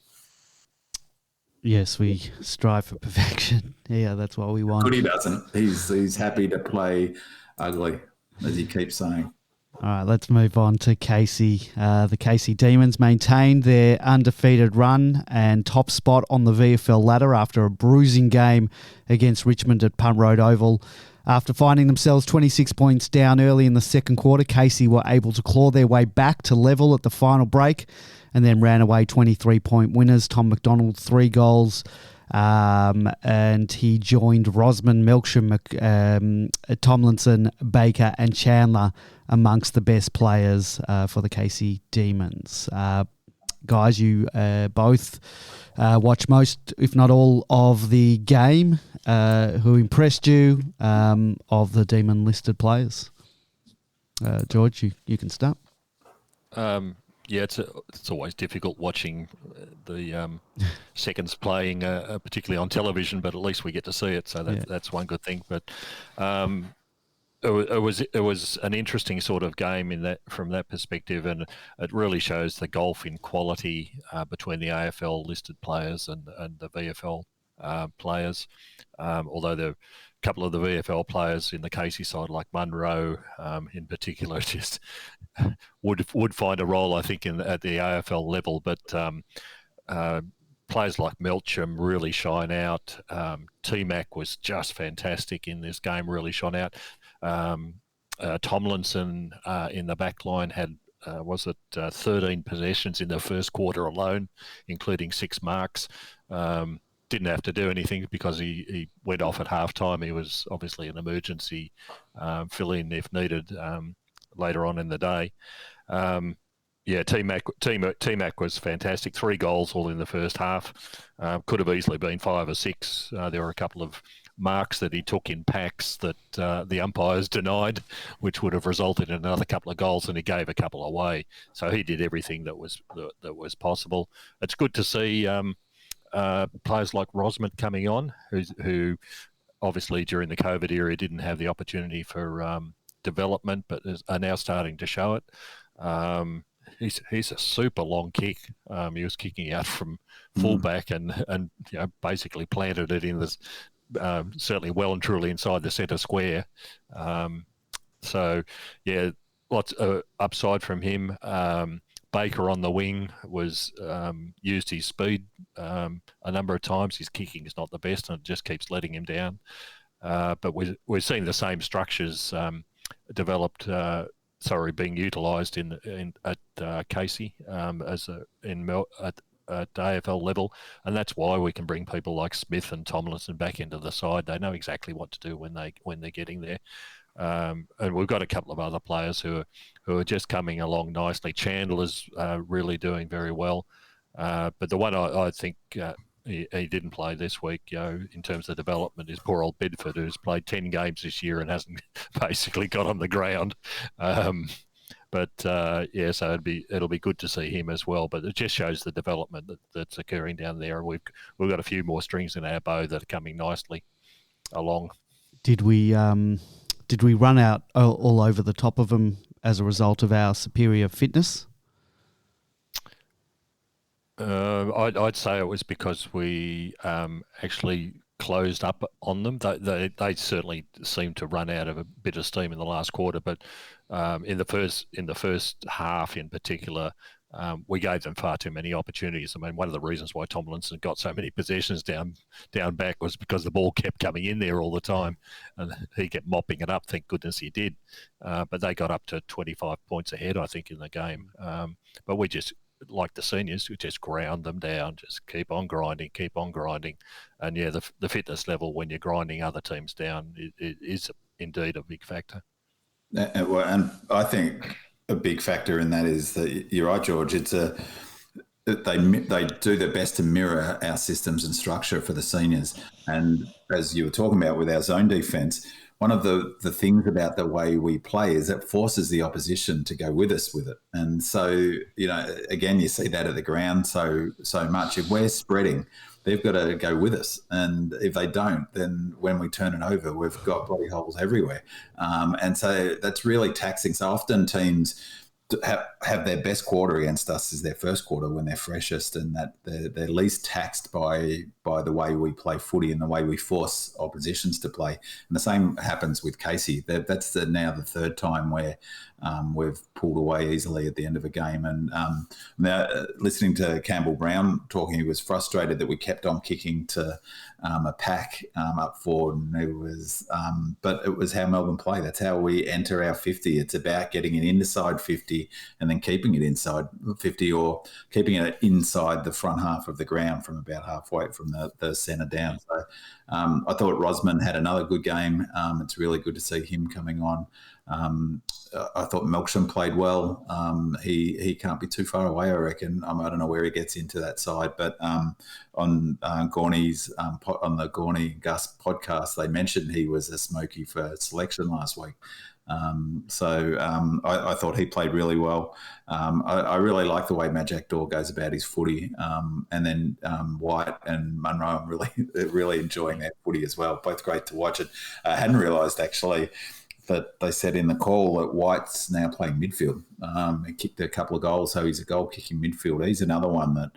Yes, we strive for perfection. Yeah, that's what we want. But he doesn't. He's happy to play ugly, as he keeps saying. All right, let's move on to Casey. The Casey Demons maintained their undefeated run and top spot on the VFL ladder after a bruising game against Richmond at Punt Road Oval. After finding themselves 26 points down early in the second quarter, Casey were able to claw their way back to level at the final break and then ran away 23-point winners. Tom McDonald, 3 goals, and he joined Rosman, Melksham, Tomlinson, Baker and Chandler amongst the best players for the Casey Demons. Guys, you both watch most, if not all, of the game. Who impressed you of the Demon-listed players? George, you can start. Yeah, it's always difficult watching the seconds playing, particularly on television. But at least we get to see it, so that's one good thing. But it was an interesting sort of game from that perspective, and it really shows the gulf in quality between the AFL listed players and the VFL players. Although the couple of the VFL players in the Casey side, like Munro in particular, just would find a role, I think, at the AFL level. But players like Melksham really shine out. T-Mac was just fantastic in this game, really shone out. Tomlinson in the back line had 13 possessions in the first quarter alone, including 6 marks. Didn't have to do anything because he went off at halftime. He was obviously an emergency fill-in if needed later on in the day. T-Mac was fantastic. 3 goals all in the first half. Could have easily been 5 or 6. There were a couple of marks that he took in packs that the umpires denied, which would have resulted in another couple of goals, and he gave a couple away. So he did everything that was possible. It's good to see players like Rosman coming on, who obviously during the COVID era didn't have the opportunity for development, but are now starting to show it. He's a super long kick. He was kicking out from fullback and basically planted it in this certainly well and truly inside the centre square. Lots of upside from him. Baker on the wing was used his speed a number of times. His kicking is not the best, and it just keeps letting him down. But we're seeing the same structures being utilised at Casey at AFL level, and that's why we can bring people like Smith and Tomlinson back into the side. They know exactly what to do when they're getting there. And we've got a couple of other players who are just coming along nicely. Chandler's really doing very well. But the one I think he didn't play this week, in terms of development, is poor old Bedford, who's played 10 games this year and hasn't basically got on the ground. So it'll be good to see him as well. But it just shows the development that's occurring down there. We've got a few more strings in our bow that are coming nicely along. Did we run out all over the top of them as a result of our superior fitness? I'd say it was because we actually closed up on them. They certainly seemed to run out of a bit of steam in the last quarter, but in the first half in particular, we gave them far too many opportunities. I mean, one of the reasons why Tomlinson got so many possessions down back was because the ball kept coming in there all the time, and he kept mopping it up. Thank goodness he did. But they got up to 25 points ahead, I think, in the game. But we just like the seniors, who just ground them down, just keep on grinding. And yeah, the fitness level when you're grinding other teams down is indeed a big factor. And I think a big factor in that is that you're right, George. They do their best to mirror our systems and structure for the seniors. And as you were talking about with our zone defense, one of the things about the way we play is it forces the opposition to go with us with it. And so, again, you see that at the ground so much. If we're spreading, they've got to go with us. And if they don't, then when we turn it over, we've got bloody holes everywhere. And so that's really taxing. So often teams have their best quarter against us is their first quarter when they're freshest, and that they're least taxed by the way we play footy and the way we force oppositions to play. And the same happens with Casey. That's now the third time where we've pulled away easily at the end of a game. And now listening to Campbell Brown talking, he was frustrated that we kept on kicking to a pack up forward, and but it was how Melbourne play. That's how we enter our 50. It's about getting it inside 50 and then keeping it inside 50, or keeping it inside the front half of the ground from about halfway from the centre down. So I thought Rosman had another good game. It's really good to see him coming on. I thought Melksham played well. He can't be too far away, I reckon. I don't know where he gets into that side, but on Gorney's on the Gorney Gus podcast, they mentioned he was a smoky for selection last week. I thought he played really well. I really like the way Majak Dor goes about his footy. And then White and Munro, I'm really enjoying that footy as well. Both great to watch it. I hadn't realised actually that they said in the call that White's now playing midfield. He kicked a couple of goals, so he's a goal-kicking midfielder. He's another one that,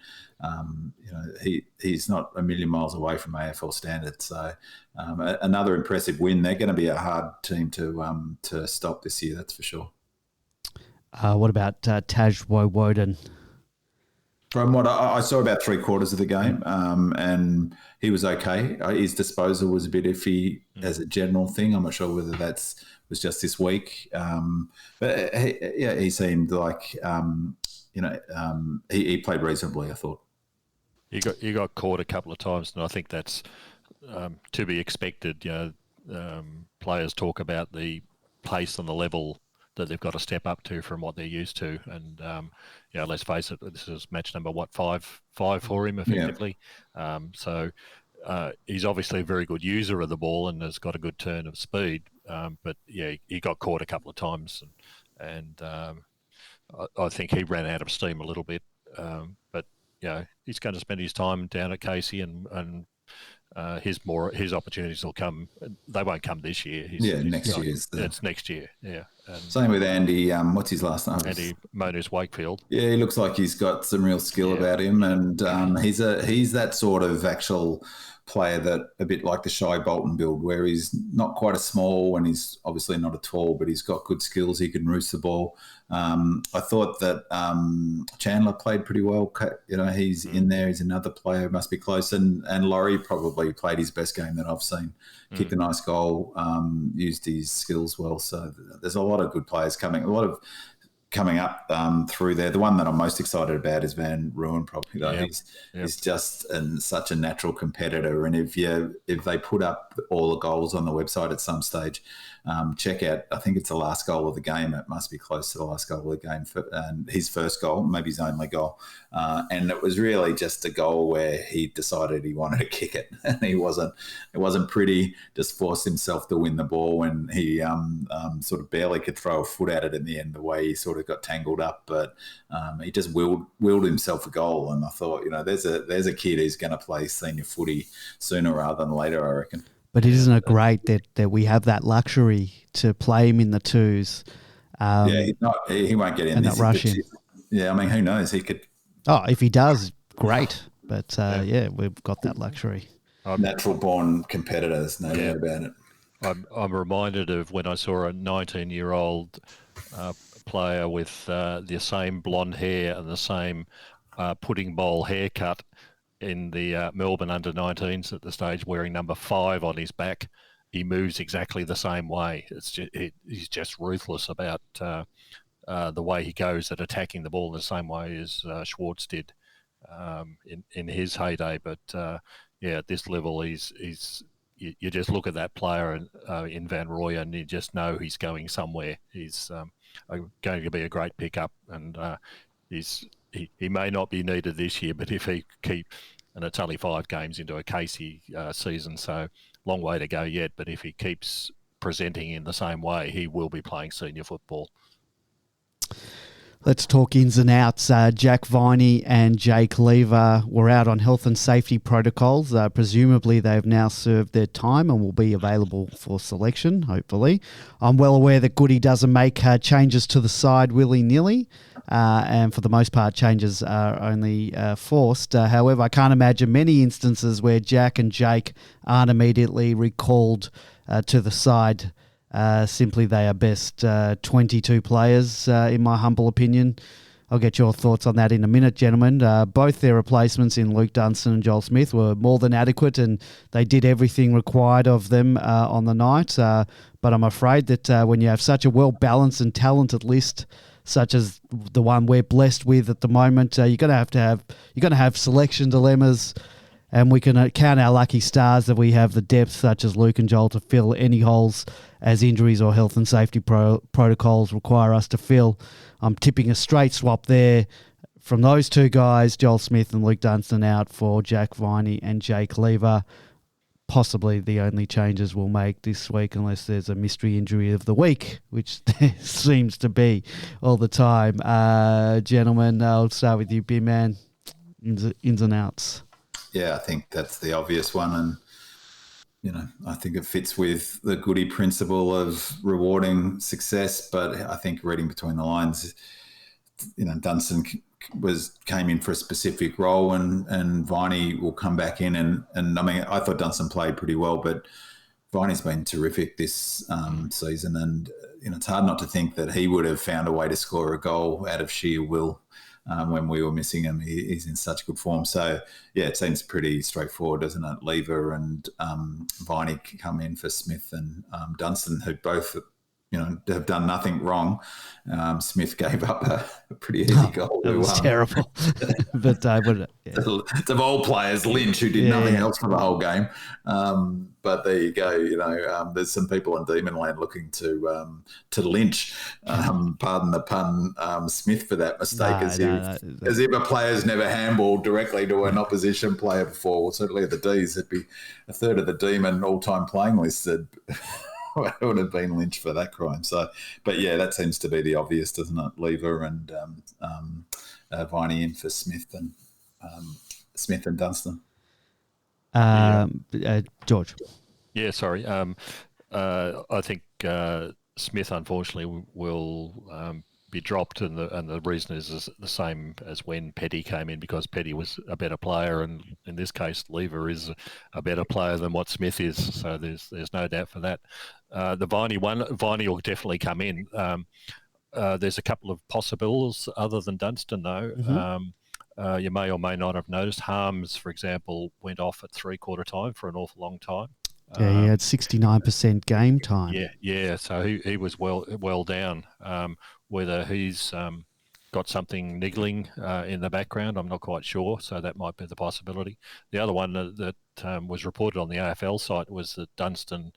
he's not a million miles away from AFL standards. So another impressive win. They're going to be a hard team to stop this year, that's for sure. What about Taj Woden? From what I saw, about 3/4 of the game, and he was okay. His disposal was a bit iffy as a general thing. I'm not sure whether was just this week, but he seemed like he played reasonably, I thought. He got caught a couple of times, and I think that's to be expected. Players talk about the pace and the level that they've got to step up to from what they're used to, and let's face it, this is match number five for him effectively. Yeah. He's obviously a very good user of the ball and has got a good turn of speed. But yeah, he got caught a couple of times, and I think he ran out of steam a little bit. But he's going to spend his time down at Casey, and his opportunities will come. They won't come this year. Next year. It's next year. Yeah. Same with Andy. What's his last name? Andy Monus Wakefield. Yeah, he looks like he's got some real skill about him, and he's that sort of actual player that a bit like the Shy Bolton build, where he's not quite as small and he's obviously not a tall, but he's got good skills. He can roost the ball. I thought that Chandler played pretty well. He's in there. He's another player, must be close. And Laurie probably played his best game that I've seen. Kicked a nice goal, used his skills well. So there's a lot of good players coming. A lot of coming up through there. The one that I'm most excited about is Van Ruin, probably though. He's just such a natural competitor, and if they put up all the goals on the website at some stage, check out, I think it's the last goal of the game. It must be close to the last goal of the game, and his first goal, maybe his only goal, and it was really just a goal where he decided he wanted to kick it, and it wasn't pretty. Just forced himself to win the ball when he sort of barely could throw a foot at it in the end. The way he sort of got tangled up, but he just willed himself a goal, and I thought, there's a kid who's going to play senior footy sooner rather than later, I reckon. But isn't it great that we have that luxury to play him in the twos? He won't get in and this. Not rush him. Yeah, I mean, who knows? He could. Oh, if he does, great. But we've got that luxury. Natural born competitors, no doubt about it. I'm reminded of when I saw a 19-year-old player with the same blonde hair and the same pudding bowl haircut in the Melbourne under-19s at the stage, wearing number 5 on his back. He moves exactly the same way. He's just ruthless about the way he goes at attacking the ball the same way as Schwartz did in his heyday. But at this level, you just look at that player in Van Rooyen and you just know he's going somewhere. He's going to be a great pickup, and he may not be needed this year, but if he and it's only 5 games into a Casey season, so long way to go yet, but if he keeps presenting in the same way, he will be playing senior football. Let's talk ins and outs. Jack Viney and Jake Lever were out on health and safety protocols. Presumably they've now served their time and will be available for selection, hopefully. I'm well aware that Goody doesn't make changes to the side willy-nilly, and for the most part changes are only forced. However, I can't imagine many instances where Jack and Jake aren't immediately recalled to the side. Simply they are best 22 players, in my humble opinion. I'll get your thoughts on that in a minute, gentlemen. Both their replacements in Luke Dunstan and Joel Smith were more than adequate, and they did everything required of them on the night. But I'm afraid that when you have such a well-balanced and talented list, such as the one we're blessed with at the moment, you're going to have selection dilemmas. And we can count our lucky stars that we have the depth, such as Luke and Joel, to fill any holes as injuries or health and safety protocols require us to fill. I'm tipping a straight swap there from those two guys, Joel Smith and Luke Dunstan, out for Jack Viney and Jake Lever. Possibly the only changes we'll make this week, unless there's a mystery injury of the week, which there seems to be all the time. Gentlemen, I'll start with you, Big Man. Ins and outs. Yeah, I think that's the obvious one. And, I think it fits with the Goody principle of rewarding success. But I think reading between the lines, Dunstan came in for a specific role and Viney will come back in. And I mean, I thought Dunstan played pretty well, but Viney's been terrific this season. And, it's hard not to think that he would have found a way to score a goal out of sheer will. When we were missing him, he's in such good form. So, yeah, it seems pretty straightforward, doesn't it? Lever and Viney come in for Smith and Dunstan, who both, have done nothing wrong. Smith gave up a pretty easy goal. That was terrible. But of all players, Lynch, who did nothing else for the whole game. But there you go. There's some people in Demonland looking to lynch, pardon the pun, Smith for that mistake, as if a player's never handballed directly to an opposition player before. Well, certainly at the D's, it'd be a third of the Demon all-time playing list that would have been lynched for that crime. So, but yeah, that seems to be the obvious, doesn't it? Lever and Viney in for Smith and Dunstan. George. Yeah, sorry. I think Smith, unfortunately, will be dropped, and the reason is the same as when Petty came in, because Petty was a better player, and in this case, Lever is a better player than what Smith is. So there's no doubt for that. The Viney will definitely come in. There's a couple of possibilities other than Dunstan, though. Mm-hmm. You may or may not have noticed Harms, for example, went off at 3/4 time for an awful long time. Yeah, he had 69% game time. Yeah. So he was well down. Whether he's got something niggling in the background, I'm not quite sure. So that might be the possibility. The other one that was reported on the AFL site was that Dunstan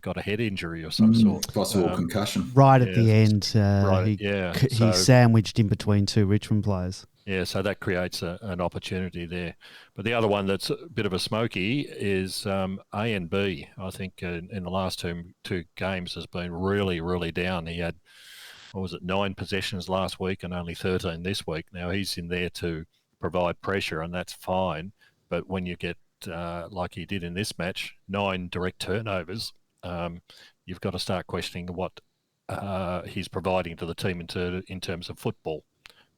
got a head injury or some sort. Possible concussion. Right at the end, he So, sandwiched in between two Richmond players. Yeah, so that creates an opportunity there. But the other one that's a bit of a smoky is A and B. I think in the last two games has been really, really down. He had, 9 possessions last week and only 13 this week. Now he's in there to provide pressure, and that's fine. But when you get, like he did in this match, 9 direct turnovers, you've got to start questioning what he's providing to the team in terms of football.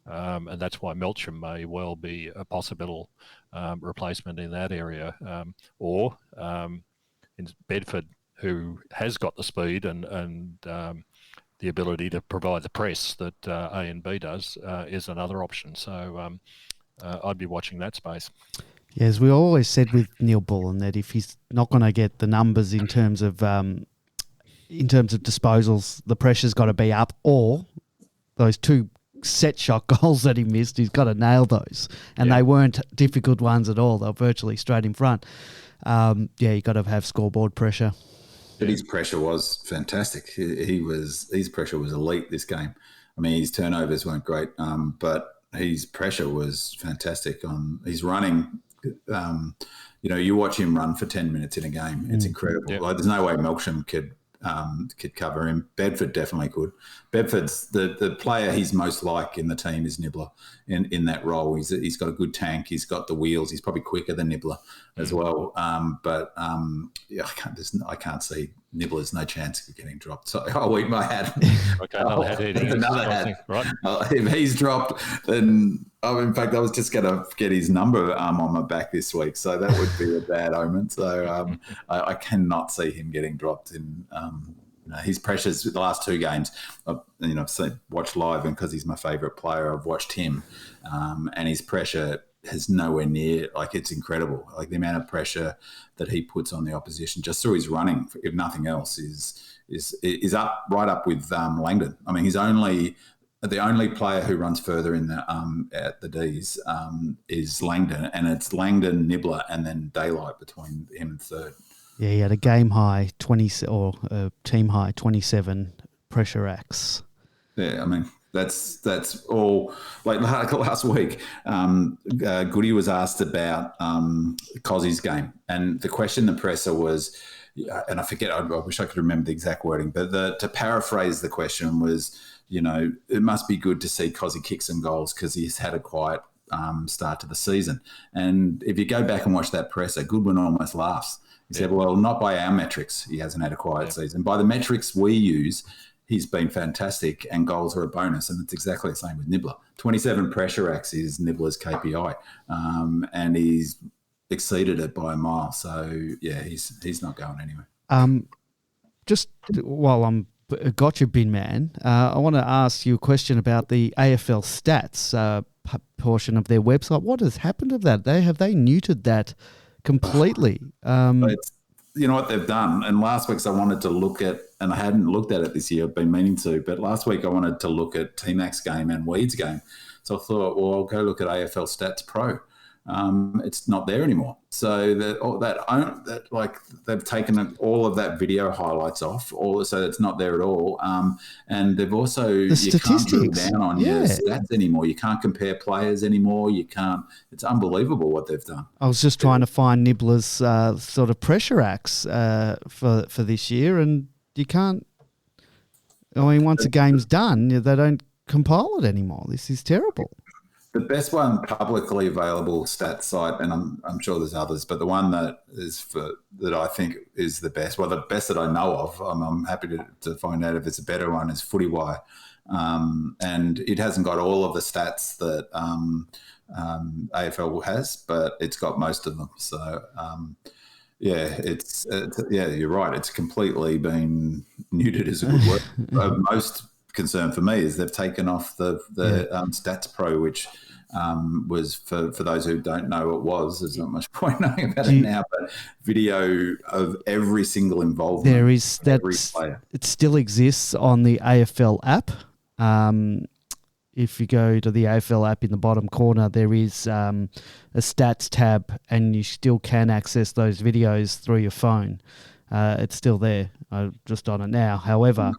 And that's why Melcham may well be a possible replacement in that area. Or in Bedford, who has got the speed and the ability to provide the press that A and B does, is another option. So I'd be watching that space. Yeah, as we always said with Neil Bullen, that if he's not going to get the numbers in terms of disposals, the pressure's got to be up, or those 2 set shot goals that he missed, he's got to nail those. And they weren't difficult ones at all. They were virtually straight in front. You got to have scoreboard pressure. But his pressure was fantastic. His pressure was elite this game. I mean, his turnovers weren't great, but his pressure was fantastic. His running, you watch him run for 10 minutes in a game. It's incredible. Yep. Like, there's no way Melksham could cover him. Bedford definitely could. Bedford's the player he's most like in the team is Nibbler in that role. He's got a good tank. He's got the wheels. He's probably quicker than Nibbler as well. I can't see Nibbler's no chance of getting dropped. So I'll eat my hat. Okay, another hat eating. Another hat. Right. If he's dropped, then in fact, I was just going to get his number on my back this week, so that would be a bad omen. So I cannot see him getting dropped in. His pressures the last 2 games. I've watched live, and because he's my favourite player, I've watched him, and his pressure is nowhere near, like, it's incredible. Like, the amount of pressure that he puts on the opposition just through his running, if nothing else, is up right up with Langdon. I mean, he's the only player who runs further in the at the D's is Langdon, and it's Langdon, Nibbler, and then Daylight between him and third. Yeah, he had a game high 20 or a team high 27 pressure acts. Yeah, I mean, that's all. Like last week, Goody was asked about Cozzy's game, and the question the presser was, and I forget, I wish I could remember the exact wording, but to paraphrase the question was, it must be good to see Cozzy kick some goals because he's had a quiet start to the season. And if you go back and watch that presser, Goodwin almost laughs. He said, well, not by our metrics, he hasn't had a quiet season. By the metrics we use, he's been fantastic, and goals are a bonus. And it's exactly the same with Nibbler. 27 pressure acts is Nibbler's KPI, and he's exceeded it by a mile. So, yeah, he's not going anywhere. Just while I'm got you, bin man, I want to ask you a question about the AFL stats portion of their website. What has happened to that? Have they neutered that completely? You know what they've done? And last week's I wanted to look at, and I hadn't looked at it this year, I've been meaning to, but last week I wanted to look at T-Mac's game and Weed's game. So I thought, well, I'll go look at AFL Stats Pro. It's not there anymore. So they've taken all of that video highlights off, so it's not there at all. And they've also, you can't drill down on your stats anymore. You can't compare players anymore. You can't. It's unbelievable what they've done. I was just trying to find Nibbler's sort of pressure acts for this year, and you can't. I mean, once a game's done, they don't compile it anymore. This is terrible. The best one publicly available stats site, and I'm sure there's others, but the one that I think is the best, well, the best that I know of, I'm happy to find out if it's a better one, is FootyWire. And it hasn't got all of the stats that AFL has, but it's got most of them. So, you're right. It's completely been neutered is a good word. Most concern for me is they've taken off the Stats Pro, which was for those who don't know, there's not much point knowing about it now, but video of every single involvement. There is every player. It still exists on the AFL app. If you go to the AFL app in the bottom corner, there is a stats tab, and you still can access those videos through your phone. It's still there. I'm just on it now. However,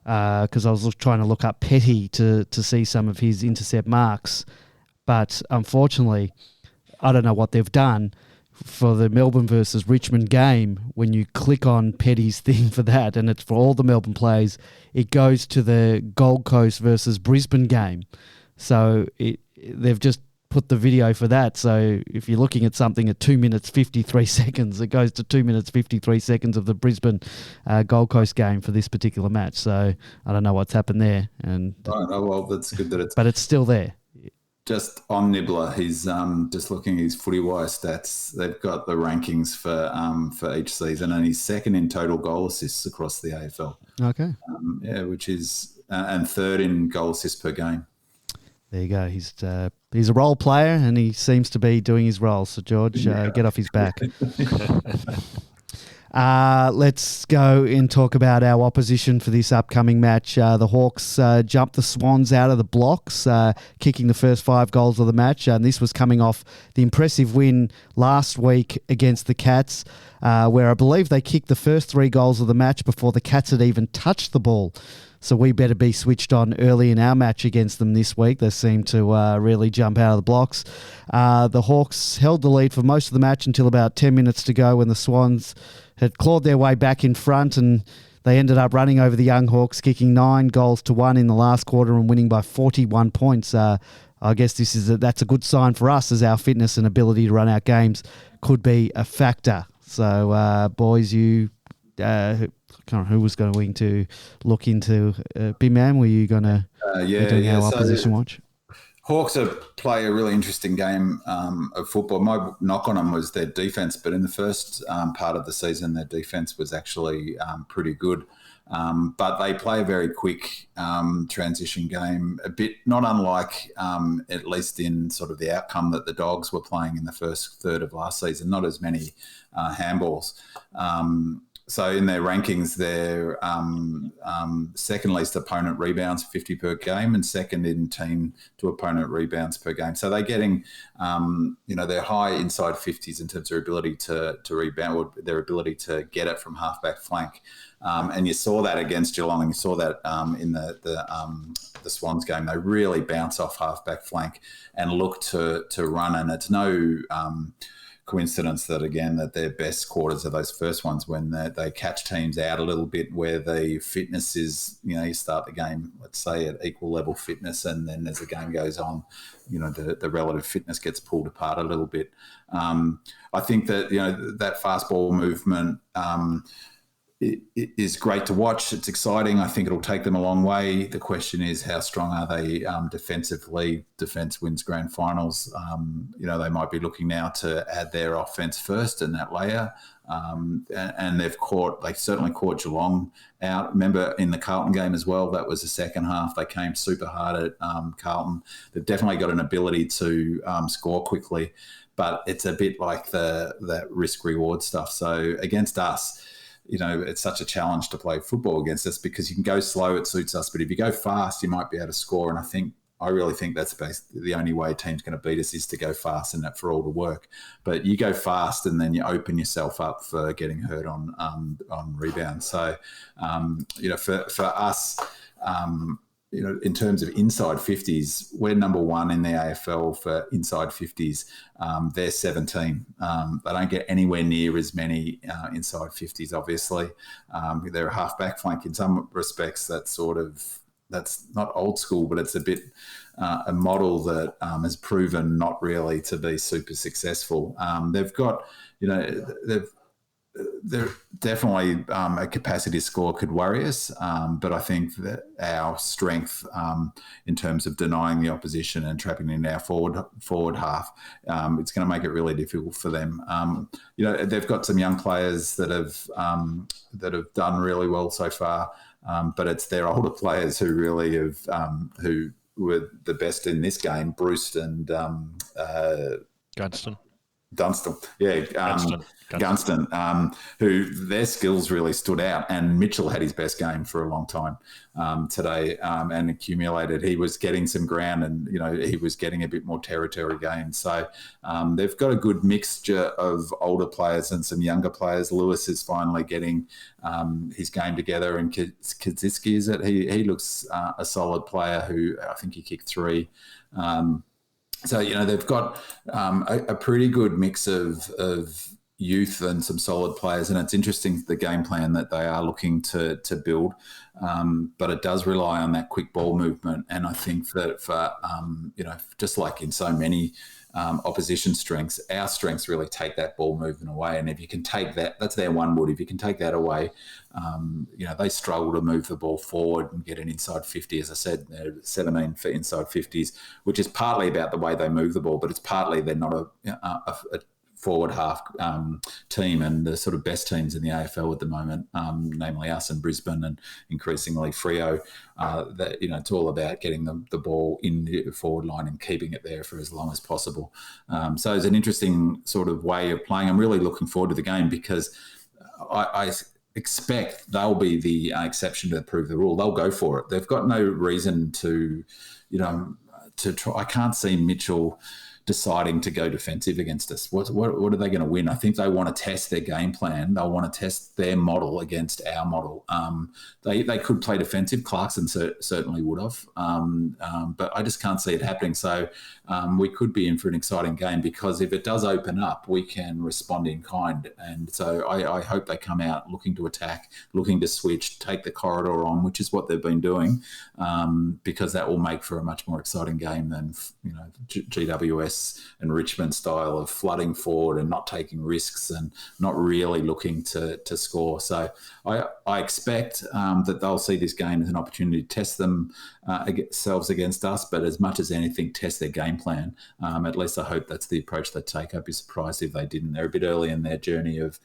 because I was trying to look up Petty to see some of his intercept marks, but unfortunately, I don't know what they've done for the Melbourne versus Richmond game. When you click on Petty's thing for that, and it's for all the Melbourne players, it goes to the Gold Coast versus Brisbane game. So they've just put the video for that. So if you're looking at something at 2 minutes 53 seconds, it goes to 2 minutes 53 seconds of the Brisbane Gold Coast game for this particular match. So I don't know what's happened there. And well, that's good that but it's still there. Just on Nibbler, he's just looking at his FootyWire stats. They've got the rankings for each season, and he's second in total goal assists across the AFL. Okay. Which is and third in goal assists per game. There you go. He's a role player, and he seems to be doing his role. So George, get off his back. Let's go and talk about our opposition for this upcoming match. The Hawks jumped the Swans out of the blocks, kicking the first 5 goals of the match. And this was coming off the impressive win last week against the Cats, where I believe they kicked the first 3 goals of the match before the Cats had even touched the ball. So we better be switched on early in our match against them this week. They seem to really jump out of the blocks. The Hawks held the lead for most of the match until about 10 minutes to go when the Swans had clawed their way back in front, and they ended up running over the young Hawks, kicking 9-1 in the last quarter and winning by 41 points. I guess that's a good sign for us, as our fitness and ability to run out games could be a factor. So, boys, you... I can't remember who was going to look into Big Man. Were you going to be doing our opposition watch? Hawks play a really interesting game of football. My knock on them was their defence, but in the first part of the season, their defence was actually pretty good. But they play a very quick transition game, a bit not unlike, at least in sort of the outcome that the Dogs were playing in the first third of last season, not as many handballs. So in their rankings, they're second least opponent rebounds, 50 per game, and second in team to opponent rebounds per game. So they're getting, they're high inside 50s in terms of their ability to rebound, or their ability to get it from halfback flank. And you saw that against Geelong, and you saw that in the Swans game. They really bounce off halfback flank and look to run, and it's no coincidence that, again, that their best quarters are those first ones when they catch teams out a little bit, where the fitness is, you start the game, let's say, at equal level fitness, and then as the game goes on, the relative fitness gets pulled apart a little bit. I think that, that fast ball movement it is great to watch. It's exciting. I think it'll take them a long way. The question is, how strong are they defensively? Defence wins grand finals. They might be looking now to add their offence first in that layer. And they certainly caught Geelong out. Remember in the Carlton game as well, that was the second half. They came super hard at Carlton. They've definitely got an ability to score quickly, but it's a bit like that risk-reward stuff. So against us, it's such a challenge to play football against us, because you can go slow, it suits us. But if you go fast, you might be able to score. And I really think that's the only way a team's going to beat us is to go fast, and that for all to work. But you go fast and then you open yourself up for getting hurt on rebounds. So, for us, in terms of inside 50s, we're number 1 in the AFL for inside 50s. They're 17. They don't get anywhere near as many inside 50s, obviously. They're a half-back flank. In some respects, that's not old school, but it's a bit a model that has proven not really to be super successful. They've got, they're definitely a capacity to score could worry us, but I think that our strength in terms of denying the opposition and trapping in our forward half, it's going to make it really difficult for them. They've got some young players that have done really well so far, but it's their older players who really have who were the best in this game. Bruce and Dunstan, Gunston, who their skills really stood out, and Mitchell had his best game for a long time today, and accumulated. He was getting some ground, and he was getting a bit more territory gained. So they've got a good mixture of older players and some younger players. Lewis is finally getting his game together, and Kaczynski is it? He looks a solid player. Who I think he kicked 3. So, they've got a pretty good mix of youth and some solid players. And it's interesting, the game plan that they are looking to build. But it does rely on that quick ball movement. And I think that for, just like in so many opposition strengths, our strengths really take that ball movement away. And if you can take that, that's their one wood. If you can take that away, they struggle to move the ball forward and get an inside 50. As I said, they're 17 for inside 50s, which is partly about the way they move the ball, but it's partly they're not a forward half team, and the sort of best teams in the AFL at the moment, namely us and Brisbane and increasingly Freo, that it's all about getting the ball in the forward line and keeping it there for as long as possible. So it's an interesting sort of way of playing. I'm really looking forward to the game, because I expect they'll be the exception to prove the rule. They'll go for it. They've got no reason to, to try. I can't see Mitchell deciding to go defensive against us. What are they going to win? I think they want to test their game plan. They'll want to test their model against our model. They could play defensive. Clarkson certainly would have, but I just can't see it happening. So we could be in for an exciting game, because if it does open up, we can respond in kind. And so I hope they come out looking to attack, looking to switch, take the corridor on, which is what they've been doing, because that will make for a much more exciting game than GWS and Richmond style of flooding forward and not taking risks and not really looking to score. So I expect that they'll see this game as an opportunity to test themselves against us, but as much as anything, test their game plan. At least I hope that's the approach they take. I'd be surprised if they didn't. They're a bit early in their journey of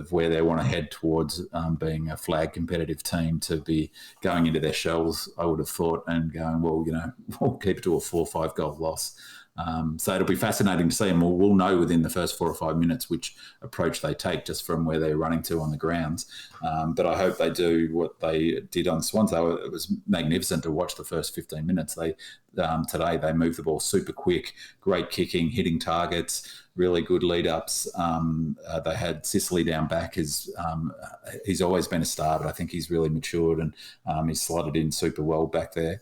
where they want to head towards being a flag competitive team, to be going into their shells, I would have thought, and going, well, we'll keep it to a 4 or 5 goal loss. So it'll be fascinating to see, and we'll know within the first 4 or 5 minutes which approach they take just from where they're running to on the grounds. But I hope they do what they did on Swans. It was magnificent to watch the first 15 minutes. Today they moved the ball super quick, great kicking, hitting targets, really good lead-ups. They had Sicily down back. He's always been a star, but I think he's really matured, and he's slotted in super well back there.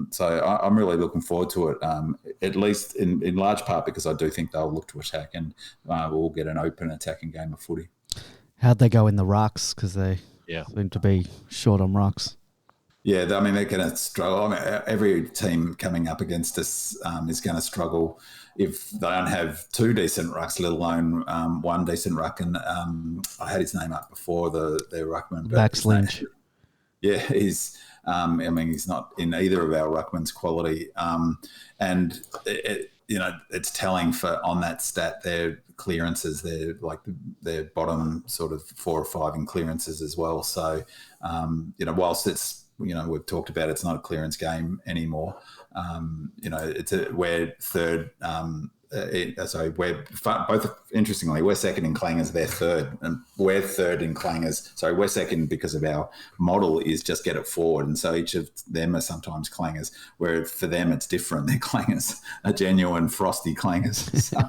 So I'm really looking forward to it, at least in large part because I do think they'll look to attack, and we'll get an open attacking game of footy. How'd they go in the rucks? Because they seem to be short on rucks. Yeah, I mean, they're going to struggle. Every team coming up against us is going to struggle if they don't have 2 decent rucks, let alone 1 decent ruck. And I had his name up before, their ruckman. Max Lynch. Yeah, he's not in either of our ruckman's quality. And it's telling on that stat, their clearances, they're like their bottom sort of 4 or 5 in clearances as well. So, whilst it's, we've talked about it's not a clearance game anymore. We're third. Interestingly, we're second in clangers, they're third, and we're third in clangers. Sorry, we're second because of our model is just get it forward, and so each of them are sometimes clangers. Where for them it's different; they're clangers, a genuine frosty clangers. So,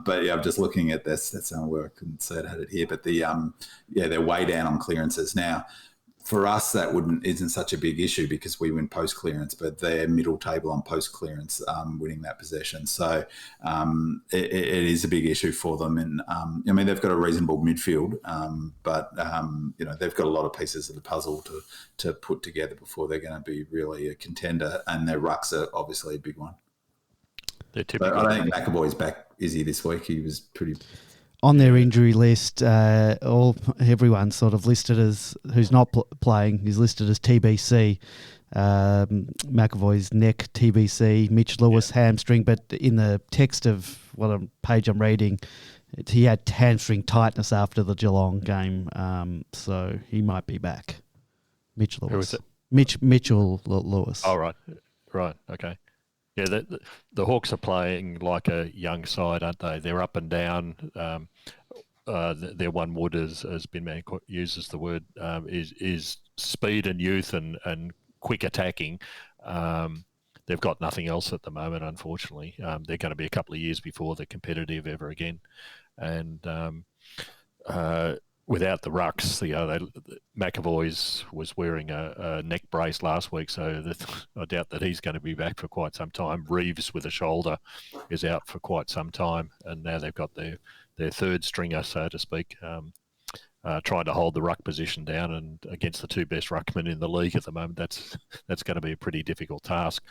but yeah, I'm just looking at this. That's where I couldn't say it had it here, but they're way down on clearances now. For us, that isn't such a big issue because we win post clearance, but they're middle table on post clearance, winning that possession. So it is a big issue for them. And they've got a reasonable midfield, but they've got a lot of pieces of the puzzle to put together before they're going to be really a contender. And their rucks are obviously a big one. They're typical. I don't think McAvoy's back. Is he this week? He was pretty. On their injury list, everyone's sort of listed as, who's not playing, is listed as TBC. McAvoy's neck, TBC, Mitch Lewis, hamstring, but in the text of what page I'm reading, he had hamstring tightness after the Geelong game, so he might be back. Mitch Lewis. Who is it? Mitchell Lewis. Oh, right, okay. Yeah, the Hawks are playing like a young side, aren't they? They're up and down. Their one wood, as Binman uses the word, is speed and youth and quick attacking. They've got nothing else at the moment, unfortunately. They're going to be a couple of years before they're competitive ever again. And without the rucks, McAvoy's was wearing a neck brace last week, so I doubt that he's going to be back for quite some time. Reeves with a shoulder is out for quite some time, and now they've got their third stringer, so to speak, trying to hold the ruck position down, and against the 2 best ruckmen in the league at the moment, that's going to be a pretty difficult task.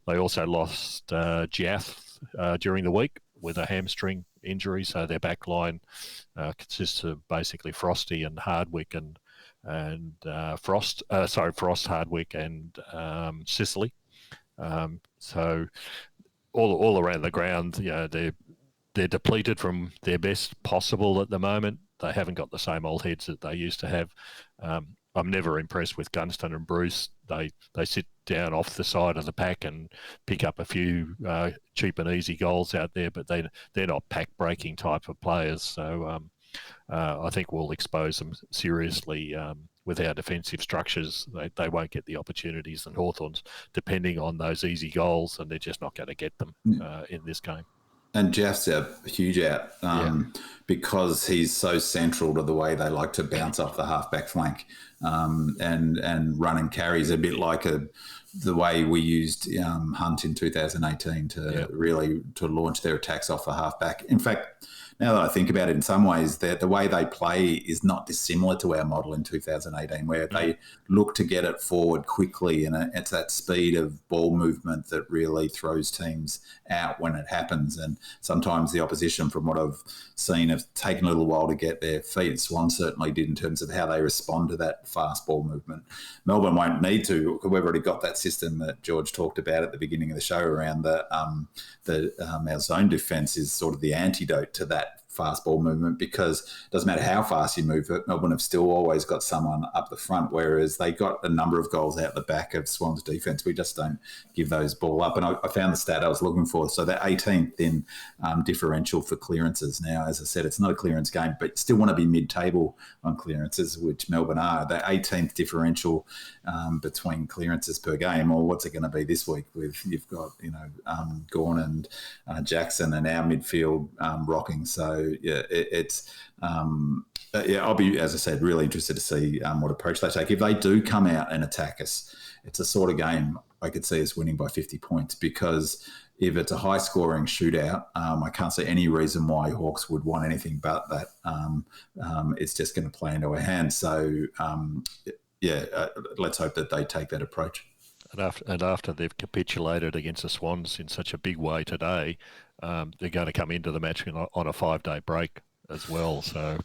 They also lost Jaff during the week with a hamstring injury, so their back line consists of basically Frosty and Hardwick and Frost, Hardwick and Sicily. So all around the ground, they're depleted from their best possible at the moment. They haven't got the same old heads that they used to have. I'm never impressed with Gunston and Bruce. They sit down off the side of the pack and pick up a few cheap and easy goals out there, but they're not pack breaking type of players. So I think will expose them seriously. With our defensive structures, they won't get the opportunities that Hawthorn's depending on those easy goals, and they're just not going to get them in this game. And Jeff's a huge out because he's so central to the way they like to bounce off the halfback flank and run and carries a bit like the way we used Hunt in 2018 to really to launch their attacks off the halfback. In fact, now that I think about it, in some ways, the way they play is not dissimilar to our model in 2018, where they look to get it forward quickly, and it's that speed of ball movement that really throws teams out when it happens. And sometimes the opposition, from what I've seen, have taken a little while to get their feet. Swan certainly did in terms of how they respond to that fast ball movement. Melbourne won't need to. We've already got that system that George talked about at the beginning of the show around our zone defence is sort of the antidote to that fast ball movement, because it doesn't matter how fast you move it, Melbourne have still always got someone up the front, whereas they got a number of goals out the back of Swans defence. We just don't give those ball up. And I found the stat I was looking for. So they're 18th in differential for clearances. Now, as I said, it's not a clearance game, but you still want to be mid-table on clearances, which Melbourne are. They're 18th differential between clearances per game. Or what's it going to be this week with you've got, Gawn and Jackson and our midfield rocking. So I'll be, as I said, really interested to see what approach they take. If they do come out and attack us, it's a sort of game I could see us winning by 50 points, because if it's a high-scoring shootout, I can't see any reason why Hawks would want anything but that. It's just going to play into our hands. So, let's hope that they take that approach. And after they've capitulated against the Swans in such a big way today, they're going to come into the match on a 5-day break as well. So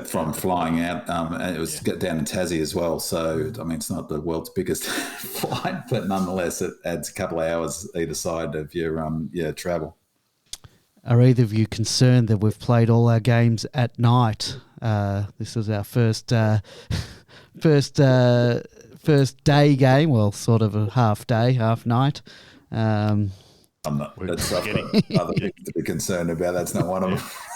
from flying out, and it was down in Tassie as well. So I mean, it's not the world's biggest flight, but nonetheless, it adds a couple of hours either side of your travel. Are either of you concerned that we've played all our games at night? This is our first day game, well, sort of a half day, half night. I'm not. That's other things to be concerned about. That's not one of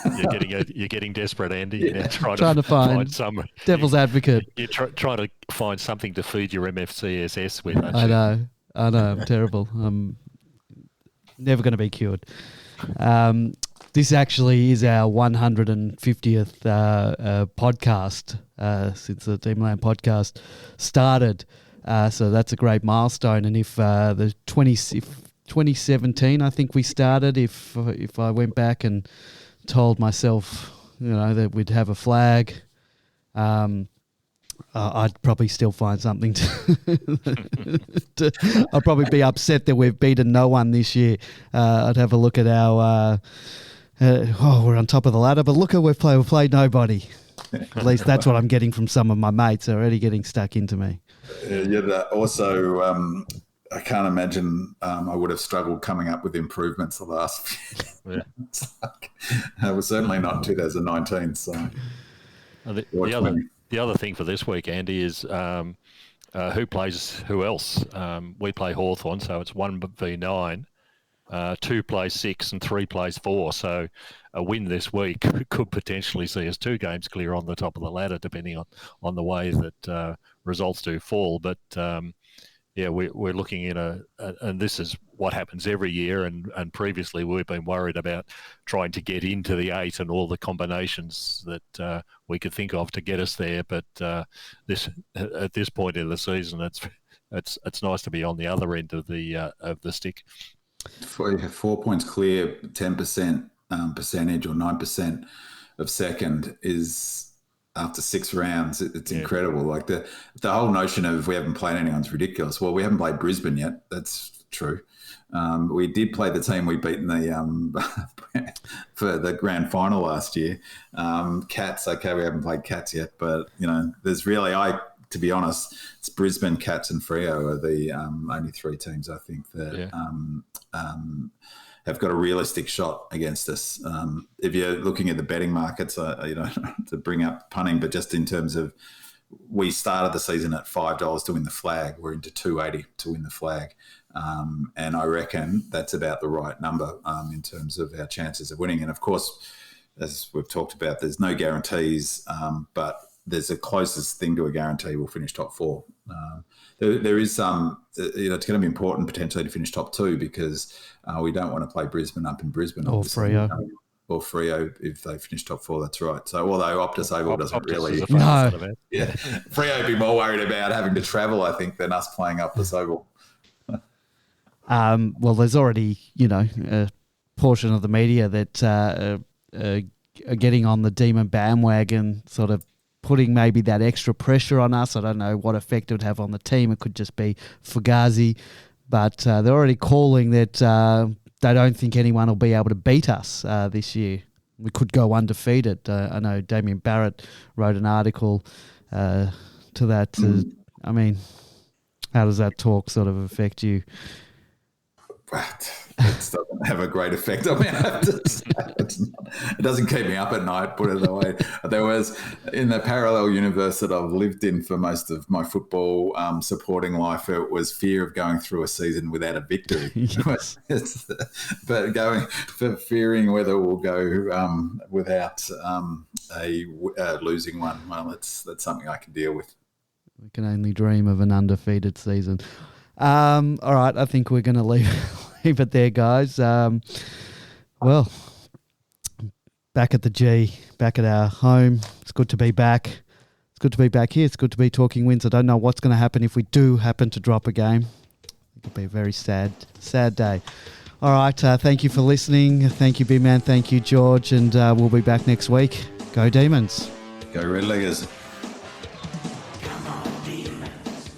them. You're getting desperate, Andy. Yeah. Trying to find some devil's advocate. You're trying to find something to feed your MFCSS with. I know. I'm terrible. I'm never going to be cured. This actually is our 150th podcast since the Dreamland podcast started. So that's a great milestone. And if the 2017, I think we started, if I went back and told myself, that we'd have a flag, I'd probably still find something I'd probably be upset that we've beaten no one this year. I'd have a look at our... we're on top of the ladder, but look at we've played nobody. At least that's what I'm getting from some of my mates. They're already getting stuck into me. Also, I can't imagine I would have struggled coming up with improvements the last few years. It was certainly not 2019. So the other thing for this week, Andy, is who plays who else. We play Hawthorn, so it's 1v9. 2 plays 6 and 3 plays 4. So a win this week could potentially see us 2 games clear on the top of the ladder, depending on the way that results do fall. But we're looking in and this is what happens every year. And previously we've been worried about trying to get into the 8 and all the combinations that we could think of to get us there. But at this point in the season, it's nice to be on the other end of the stick. 4 points clear, 10% percentage or 9% of second is after 6 rounds. It's incredible. Like the whole notion of we haven't played anyone's ridiculous. Well, we haven't played Brisbane yet. That's true. We did play the team we beat in the for the grand final last year. Cats, okay, we haven't played Cats yet, but there's really to be honest, it's Brisbane, Cats, and Freo are the only 3 teams I think that have got a realistic shot against us. If you're looking at the betting markets, to bring up punning, but just in terms of, we started the season at $5 to win the flag. We're into $2.80 to win the flag. And I reckon that's about the right number in terms of our chances of winning. And of course, as we've talked about, there's no guarantees, but there's the closest thing to a guarantee we'll finish top 4. There is some, it's going to be important potentially to finish top 2 because we don't want to play Brisbane up in Brisbane. Or Freo. Or Freo if they finish top 4, that's right. So although Optus Oval doesn't really... No. Yeah, Freo would be more worried about having to travel, I think, than us playing Optus Oval. Well, there's already, a portion of the media that are getting on the Demon bandwagon, sort of putting maybe that extra pressure on us. I don't know what effect it would have on the team. It could just be Fugazi. But they're already calling that they don't think anyone will be able to beat us this year. We could go undefeated. I know Damien Barrett wrote an article to that. I mean, how does that talk sort of affect you? It doesn't have a great effect on me. I have to say. It doesn't keep me up at night, put it that way. There was, in the parallel universe that I've lived in for most of my football supporting life, it was fear of going through a season without a victory. Yes. But fearing whether we'll go without a losing one, well, that's something I can deal with. We can only dream of an undefeated season. All right, I think we're going to leave it there, guys. Well, back at the G, back at our home. It's good to be back. It's good to be back here. It's good to be talking wins. I don't know what's going to happen if we do happen to drop a game. It'll be a very sad day. All right, thank you for listening. Thank you, B-Man. Thank you, George. And we'll be back next week. Go Demons. Go Red Leggers. Come on, demons.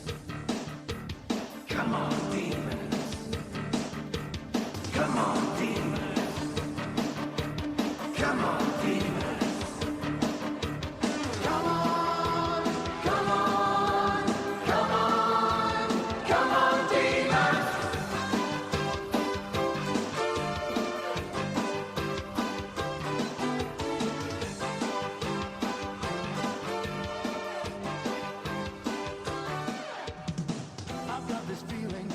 Come on, demons. Come on, demons. Come on, demons. Come on, come on, come on, come on, demons. I've got this feeling